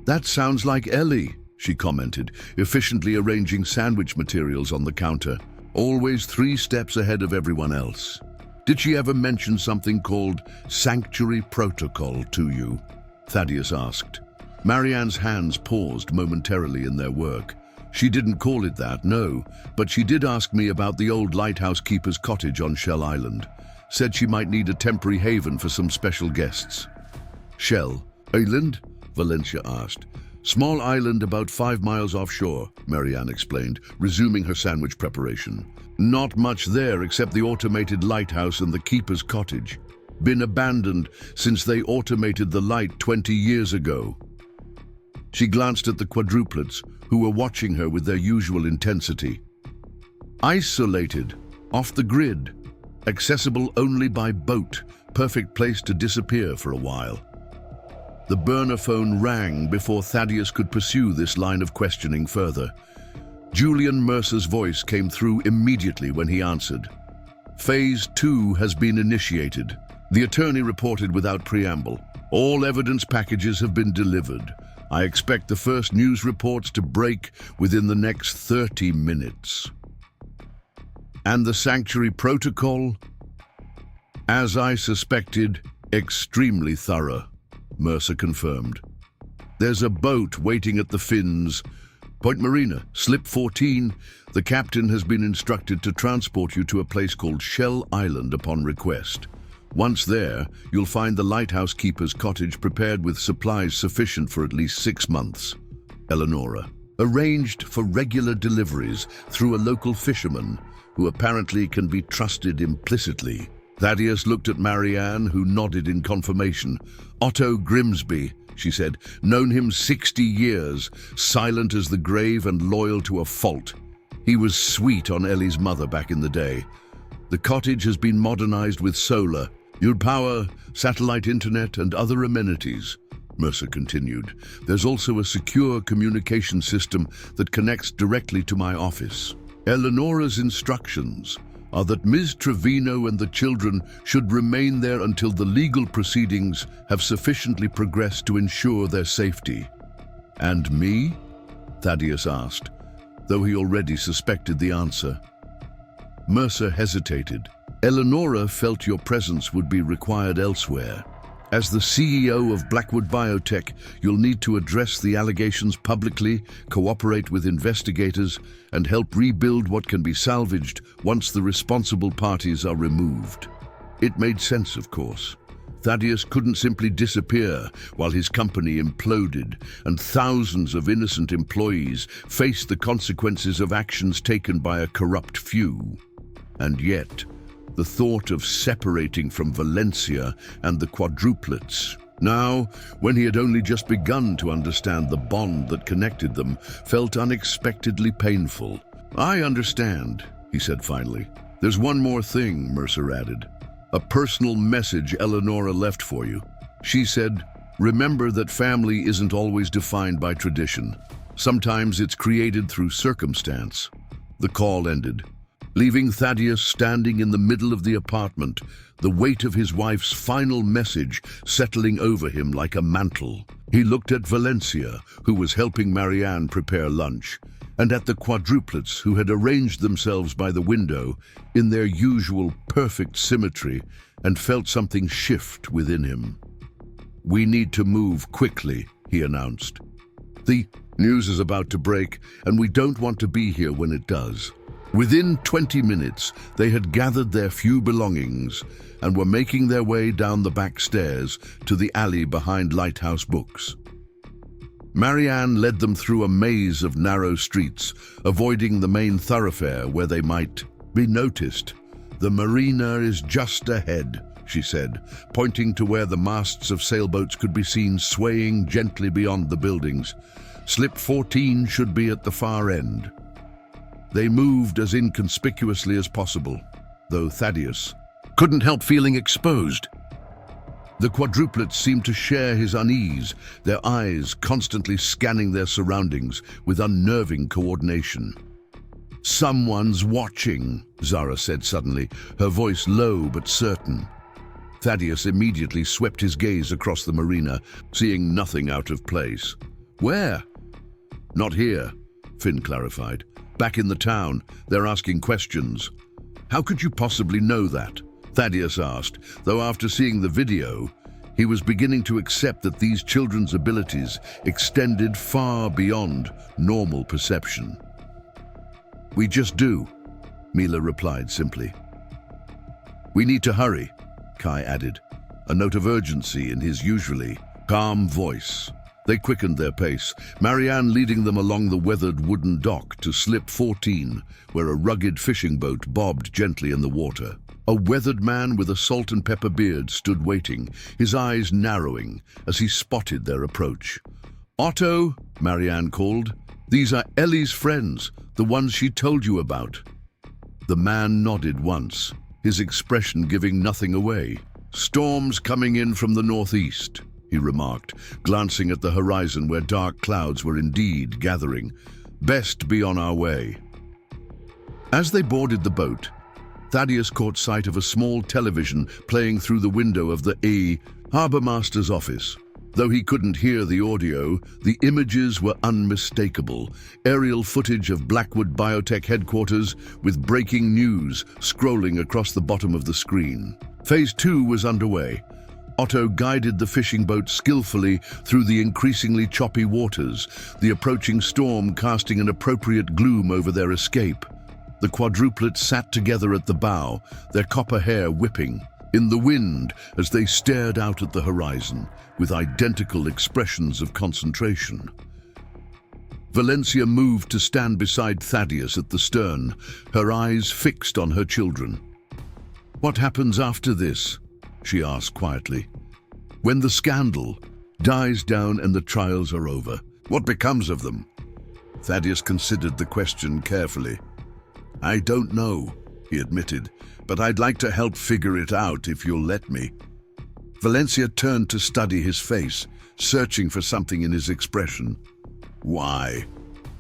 "That sounds like Ellie," she commented, efficiently arranging sandwich materials on the counter, always 3 steps ahead of everyone else. "Did she ever mention something called sanctuary protocol to you?" Thaddeus asked. Marianne's hands paused momentarily in their work. "She didn't call it that, no, but she did ask me about the old lighthouse keeper's cottage on Shell Island. Said she might need a temporary haven for some special guests." "Shell Island?" Valencia asked. "Small island about 5 miles offshore," Marianne explained, resuming her sandwich preparation. "Not much there except the automated lighthouse and the keeper's cottage. Been abandoned since they automated the light 20 years ago." She glanced at the quadruplets, who were watching her with their usual intensity. "Isolated, off the grid, accessible only by boat, perfect place to disappear for a while." The burner phone rang before Thaddeus could pursue this line of questioning further. Julian Mercer's voice came through immediately when he answered. "Phase 2 has been initiated," the attorney reported without preamble. "All evidence packages have been delivered. I expect the first news reports to break within the next 30 minutes. And the sanctuary protocol? As I suspected, extremely thorough," Mercer confirmed. "There's a boat waiting at the fins. Point Marina, slip 14. The captain has been instructed to transport you to a place called Shell Island upon request. Once there, you'll find the lighthouse keeper's cottage prepared with supplies sufficient for at least 6 months. Eleanora. Arranged for regular deliveries through a local fisherman who apparently can be trusted implicitly." Thaddeus looked at Marianne, who nodded in confirmation. "Otto Grimsby," she said, "known him 60 years, silent as the grave and loyal to a fault. He was sweet on Ellie's mother back in the day. The cottage has been modernized with solar, power, satellite internet, and other amenities," Mercer continued. "There's also a secure communication system that connects directly to my office. Eleanora's instructions are that Ms. Trevino and the children should remain there until the legal proceedings have sufficiently progressed to ensure their safety." "And me?" Thaddeus asked, though he already suspected the answer. Mercer hesitated. "Eleanora felt your presence would be required elsewhere. As the CEO of Blackwood Biotech, you'll need to address the allegations publicly, cooperate with investigators, and help rebuild what can be salvaged once the responsible parties are removed." It made sense, of course. Thaddeus couldn't simply disappear while his company imploded and thousands of innocent employees faced the consequences of actions taken by a corrupt few. And yet, the thought of separating from Valencia and the quadruplets, now, when he had only just begun to understand the bond that connected them, felt unexpectedly painful. "I understand," he said finally. "There's one more thing," Mercer added. "A personal message Eleanora left for you. She said, 'Remember that family isn't always defined by tradition. Sometimes it's created through circumstance.'" The call ended, leaving Thaddeus standing in the middle of the apartment, the weight of his wife's final message settling over him like a mantle. He looked at Valencia, who was helping Marianne prepare lunch, and at the quadruplets who had arranged themselves by the window in their usual perfect symmetry, and felt something shift within him. "We need to move quickly," he announced. "The news is about to break, and we don't want to be here when it does." Within 20 minutes, they had gathered their few belongings and were making their way down the back stairs to the alley behind Lighthouse Books. Marianne led them through a maze of narrow streets, avoiding the main thoroughfare where they might be noticed. "The marina is just ahead," she said, pointing to where the masts of sailboats could be seen swaying gently beyond the buildings. "Slip 14 should be at the far end." They moved as inconspicuously as possible, though Thaddeus couldn't help feeling exposed. The quadruplets seemed to share his unease, their eyes constantly scanning their surroundings with unnerving coordination. "Someone's watching," Zara said suddenly, her voice low but certain. Thaddeus immediately swept his gaze across the marina, seeing nothing out of place. "Where?" "Not here," Finn clarified. "Back in the town. They're asking questions." "How could you possibly know that?" Thaddeus asked, though after seeing the video, he was beginning to accept that these children's abilities extended far beyond normal perception. "We just do," Mila replied simply. "We need to hurry," Kai added, a note of urgency in his usually calm voice. They quickened their pace, Marianne leading them along the weathered wooden dock to Slip 14, where a rugged fishing boat bobbed gently in the water. A weathered man with a salt and pepper beard stood waiting, his eyes narrowing as he spotted their approach. "Otto," Marianne called, "these are Ellie's friends, the ones she told you about." The man nodded once, his expression giving nothing away. "Storms coming in from the northeast," he remarked, glancing at the horizon where dark clouds were indeed gathering. "Best be on our way." As they boarded the boat, Thaddeus caught sight of a small television playing through the window of the harbormaster's office. Though he couldn't hear the audio, the images were unmistakable. Aerial footage of Blackwood Biotech headquarters with breaking news scrolling across the bottom of the screen. Phase 2 was underway. Otto guided the fishing boat skillfully through the increasingly choppy waters, the approaching storm casting an appropriate gloom over their escape. The quadruplets sat together at the bow, their copper hair whipping in the wind as they stared out at the horizon with identical expressions of concentration. Valencia moved to stand beside Thaddeus at the stern, her eyes fixed on her children. "What happens after this?" she asked quietly. "When the scandal dies down and the trials are over, what becomes of them?" Thaddeus considered the question carefully. "I don't know," he admitted, "but I'd like to help figure it out if you'll let me." Valencia turned to study his face, searching for something in his expression. "Why?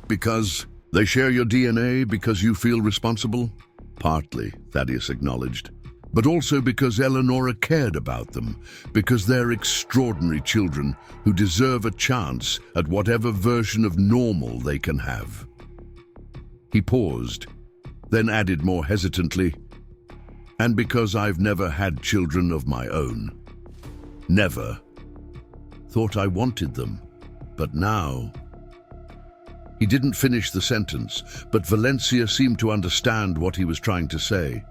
Because they share your DNA, because you feel responsible?" "Partly," Thaddeus acknowledged, "but also because Eleonora cared about them, because they're extraordinary children who deserve a chance at whatever version of normal they can have." He paused, then added more hesitantly, "And because I've never had children of my own. Never. Thought I wanted them, but now..." He didn't finish the sentence, but Valencia seemed to understand what he was trying to say.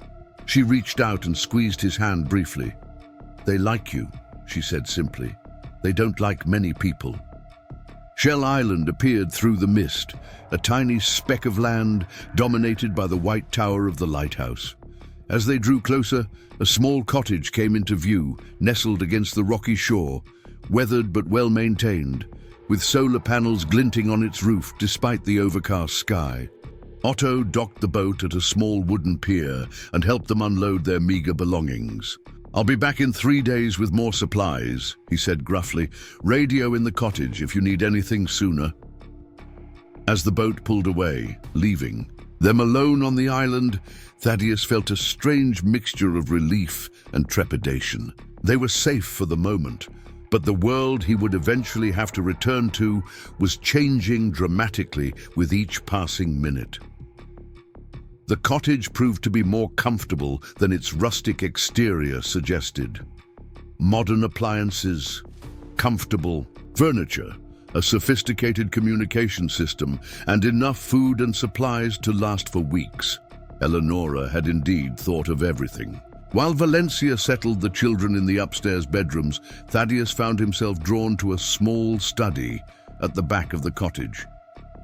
She reached out and squeezed his hand briefly. "They like you," she said simply. "They don't like many people." Shell Island appeared through the mist, a tiny speck of land dominated by the white tower of the lighthouse. As they drew closer, a small cottage came into view, nestled against the rocky shore, weathered but well-maintained, with solar panels glinting on its roof despite the overcast sky. Otto docked the boat at a small wooden pier and helped them unload their meager belongings. "I'll be back in 3 days with more supplies," he said gruffly. "Radio in the cottage if you need anything sooner." As the boat pulled away, leaving them alone on the island, Thaddeus felt a strange mixture of relief and trepidation. They were safe for the moment, but the world he would eventually have to return to was changing dramatically with each passing minute. The cottage proved to be more comfortable than its rustic exterior suggested. Modern appliances, comfortable furniture, a sophisticated communication system, and enough food and supplies to last for weeks. Eleonora had indeed thought of everything. While Valencia settled the children in the upstairs bedrooms, Thaddeus found himself drawn to a small study at the back of the cottage.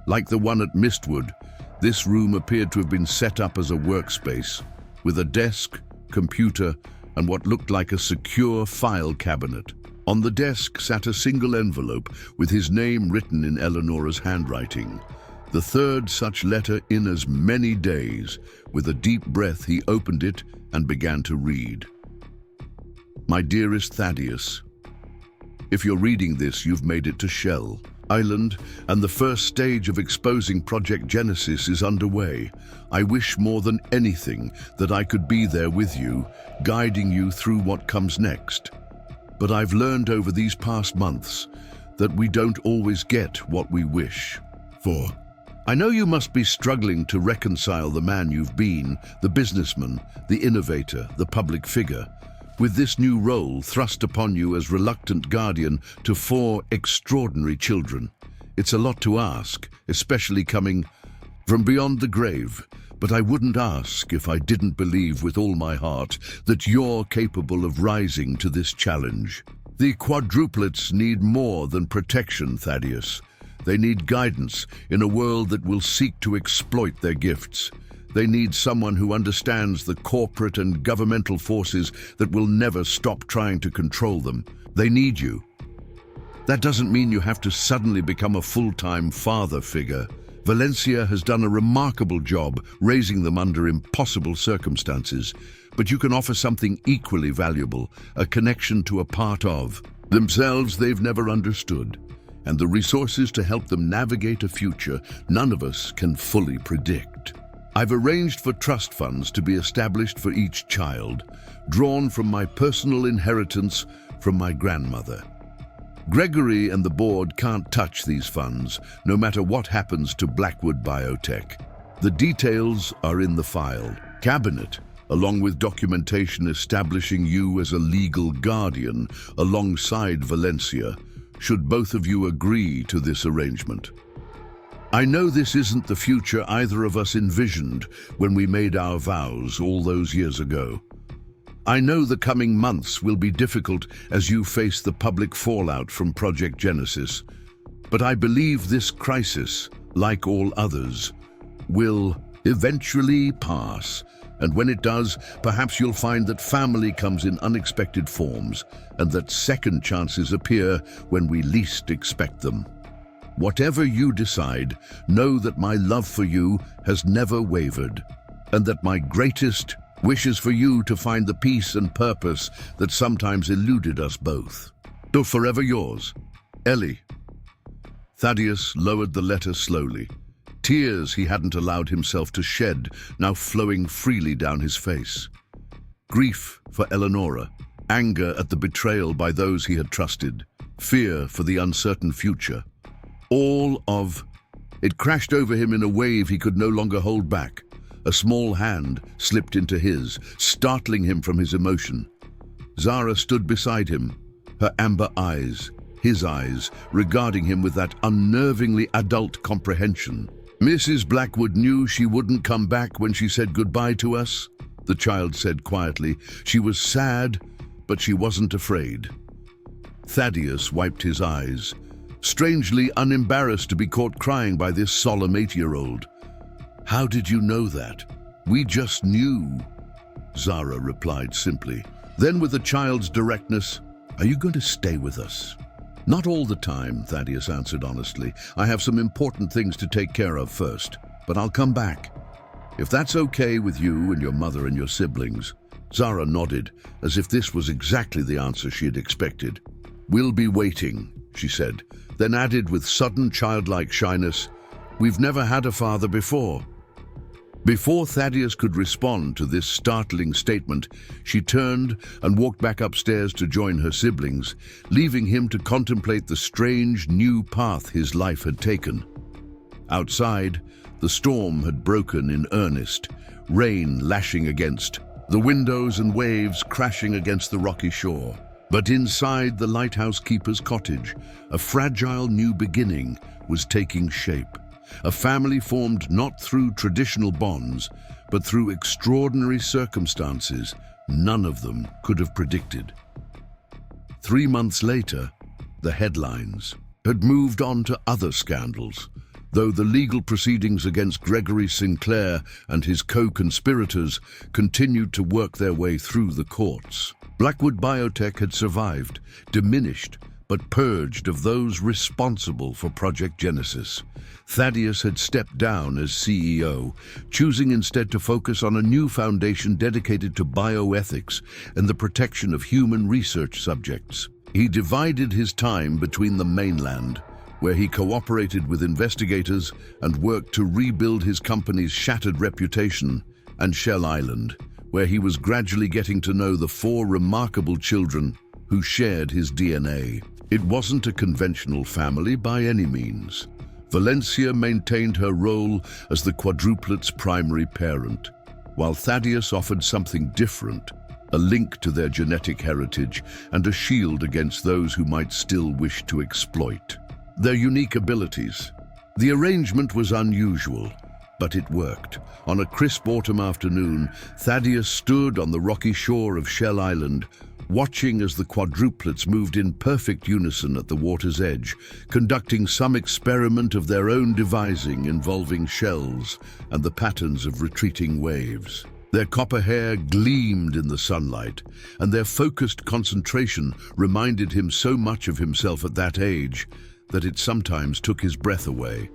Like the one at Mistwood, this room appeared to have been set up as a workspace, with a desk, computer, and what looked like a secure file cabinet. On the desk sat a single envelope with his name written in Eleonora's handwriting. The third such letter in as many days. With a deep breath, he opened it and began to read. "My dearest Thaddeus, if you're reading this, you've made it to Shell. Island, and the first stage of exposing Project Genesis is underway. I wish more than anything that I could be there with you, guiding you through what comes next. But I've learned over these past months that we don't always get what we wish for. I know you must be struggling to reconcile the man you've been, the businessman, the innovator, the public figure, with this new role thrust upon you as reluctant guardian to 4 extraordinary children. It's a lot to ask, especially coming from beyond the grave, but I wouldn't ask if I didn't believe with all my heart that you're capable of rising to this challenge. The quadruplets need more than protection, Thaddeus. They need guidance in a world that will seek to exploit their gifts. They need someone who understands the corporate and governmental forces that will never stop trying to control them. They need you. That doesn't mean you have to suddenly become a full-time father figure. Valencia has done a remarkable job raising them under impossible circumstances, but you can offer something equally valuable, a connection to a part of themselves they've never understood, and the resources to help them navigate a future none of us can fully predict. I've arranged for trust funds to be established for each child, drawn from my personal inheritance from my grandmother. Gregory and the board can't touch these funds, no matter what happens to Blackwood Biotech. The details are in the file cabinet, along with documentation establishing you as a legal guardian alongside Valencia, should both of you agree to this arrangement. I know this isn't the future either of us envisioned when we made our vows all those years ago. I know the coming months will be difficult as you face the public fallout from Project Genesis, but I believe this crisis, like all others, will eventually pass. And when it does, perhaps you'll find that family comes in unexpected forms and that second chances appear when we least expect them. Whatever you decide, know that my love for you has never wavered, and that my greatest wish is for you to find the peace and purpose that sometimes eluded us both. So forever yours, Ellie. Thaddeus lowered the letter slowly, tears he hadn't allowed himself to shed now flowing freely down his face. Grief for Eleonora, anger at the betrayal by those he had trusted, fear for the uncertain future. All of it crashed over him in a wave he could no longer hold back. A small hand slipped into his, startling him from his emotion. Zara stood beside him, her amber eyes, his eyes, regarding him with that unnervingly adult comprehension. "Mrs. Blackwood knew she wouldn't come back when she said goodbye to us," the child said quietly. "She was sad, but she wasn't afraid." Thaddeus wiped his eyes, strangely unembarrassed to be caught crying by this solemn 8-year-old. "How did you know that?" "We just knew," Zara replied simply. Then with a child's directness, "Are you going to stay with us?" "Not all the time," Thaddeus answered honestly. "I have some important things to take care of first, but I'll come back. If that's okay with you and your mother and your siblings." Zara nodded, as if this was exactly the answer she had expected. "We'll be waiting," she said, then added with sudden childlike shyness, "We've never had a father before." Before Thaddeus could respond to this startling statement, she turned and walked back upstairs to join her siblings, leaving him to contemplate the strange new path his life had taken. Outside, the storm had broken in earnest, rain lashing against the windows and waves crashing against the rocky shore. But inside the lighthouse keeper's cottage, a fragile new beginning was taking shape. A family formed not through traditional bonds, but through extraordinary circumstances none of them could have predicted. 3 months later, the headlines had moved on to other scandals, though the legal proceedings against Gregory Sinclair and his co-conspirators continued to work their way through the courts. Blackwood Biotech had survived, diminished, but purged of those responsible for Project Genesis. Thaddeus had stepped down as CEO, choosing instead to focus on a new foundation dedicated to bioethics and the protection of human research subjects. He divided his time between the mainland, where he cooperated with investigators and worked to rebuild his company's shattered reputation, and Shell Island, where he was gradually getting to know the 4 remarkable children who shared his DNA. It wasn't a conventional family by any means. Valencia maintained her role as the quadruplets' primary parent, while Thaddeus offered something different, a link to their genetic heritage and a shield against those who might still wish to exploit their unique abilities. The arrangement was unusual, but it worked. On a crisp autumn afternoon, Thaddeus stood on the rocky shore of Shell Island, watching as the quadruplets moved in perfect unison at the water's edge, conducting some experiment of their own devising involving shells and the patterns of retreating waves. Their copper hair gleamed in the sunlight, and their focused concentration reminded him so much of himself at that age that it sometimes took his breath away.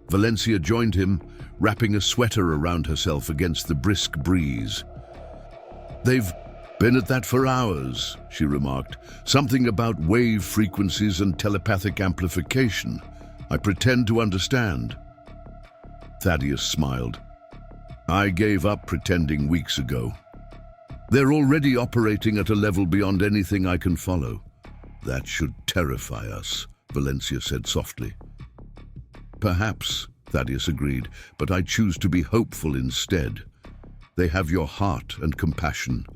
Valencia joined him, wrapping a sweater around herself against the brisk breeze. "They've been at that for hours," she remarked. "Something about wave frequencies and telepathic amplification. I pretend to understand." Thaddeus smiled. "I gave up pretending weeks ago. They're already operating at a level beyond anything I can follow." "That should terrify us," Valencia said softly. "Perhaps," Thaddeus agreed, "but I choose to be hopeful instead. They have your heart and compassion.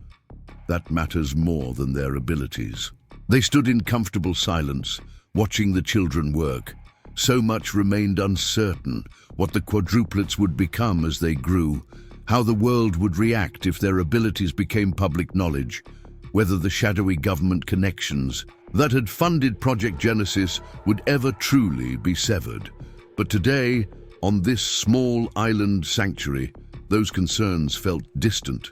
That matters more than their abilities." They stood in comfortable silence, watching the children work. So much remained uncertain: what the quadruplets would become as they grew, how the world would react if their abilities became public knowledge, whether the shadowy government connections that had funded Project Genesis would ever truly be severed. But today, on this small island sanctuary, those concerns felt distant.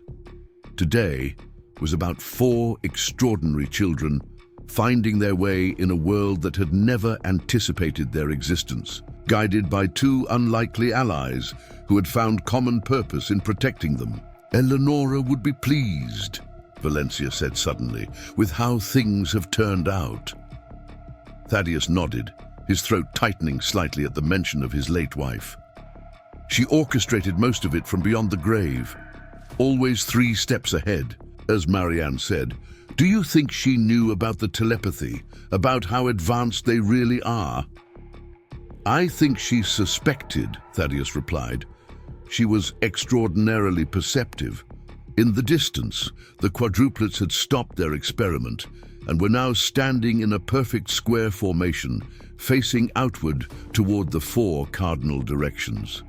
Today was about 4 extraordinary children finding their way in a world that had never anticipated their existence, guided by 2 unlikely allies who had found common purpose in protecting them. "Eleonora would be pleased," Valencia said suddenly, "with how things have turned out." Thaddeus nodded, his throat tightening slightly at the mention of his late wife. "She orchestrated most of it from beyond the grave, always 3 steps ahead, as Marianne said. Do you think she knew about the telepathy, about how advanced they really are?" "I think she suspected," Thaddeus replied. "She was extraordinarily perceptive. In the distance, the quadruplets had stopped their experiment and were now standing in a perfect square formation, facing outward toward the 4 cardinal directions."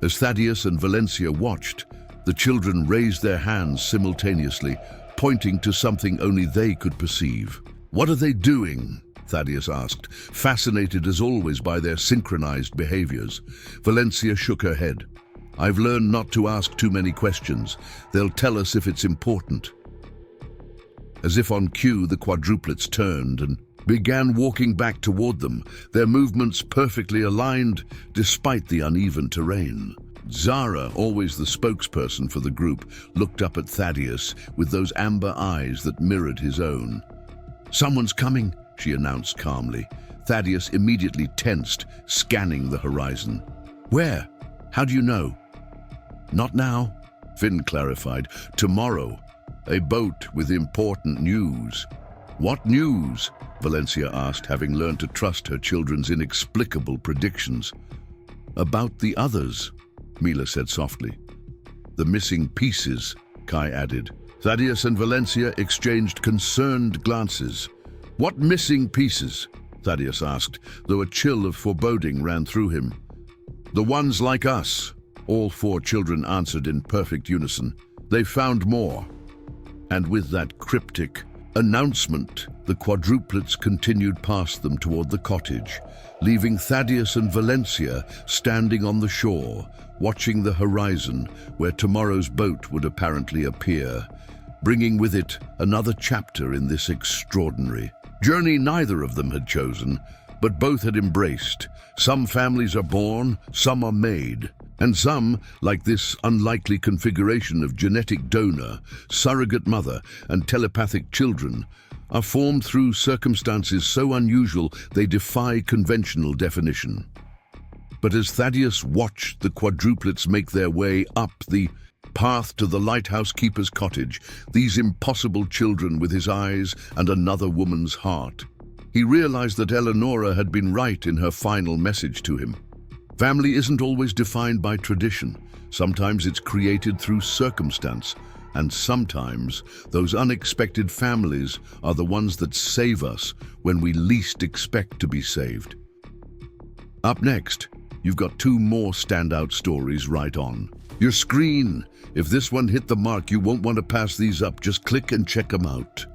As Thaddeus and Valencia watched, the children raised their hands simultaneously, pointing to something only they could perceive. "What are they doing?" Thaddeus asked, fascinated as always by their synchronized behaviors. Valencia shook her head. "I've learned not to ask too many questions. They'll tell us if it's important." As if on cue, the quadruplets turned and began walking back toward them, their movements perfectly aligned despite the uneven terrain. Zara, always the spokesperson for the group, looked up at Thaddeus with those amber eyes that mirrored his own. "Someone's coming," she announced calmly. Thaddeus immediately tensed, scanning the horizon. "Where? How do you know?" "Not now," Finn clarified. "Tomorrow. A boat with important news." "What news?" Valencia asked, having learned to trust her children's inexplicable predictions. "About the others," Mila said softly. "The missing pieces," Kai added. Thaddeus and Valencia exchanged concerned glances. "What missing pieces?" Thaddeus asked, though a chill of foreboding ran through him. "The ones like us," all 4 children answered in perfect unison. "They found more." And with that cryptic announcement, the quadruplets continued past them toward the cottage, leaving Thaddeus and Valencia standing on the shore, watching the horizon where tomorrow's boat would apparently appear, bringing with it another chapter in this extraordinary journey neither of them had chosen, but both had embraced. Some families are born, some are made, and some, like this unlikely configuration of genetic donor, surrogate mother, and telepathic children, are formed through circumstances so unusual they defy conventional definition. But as Thaddeus watched the quadruplets make their way up the path to the lighthouse keeper's cottage, these impossible children with his eyes and another woman's heart, he realized that Eleonora had been right in her final message to him. Family isn't always defined by tradition. Sometimes it's created through circumstance, and sometimes those unexpected families are the ones that save us when we least expect to be saved. Up next, you've got two more standout stories right on your screen. If this one hit the mark, you won't want to pass these up. Just click and check them out.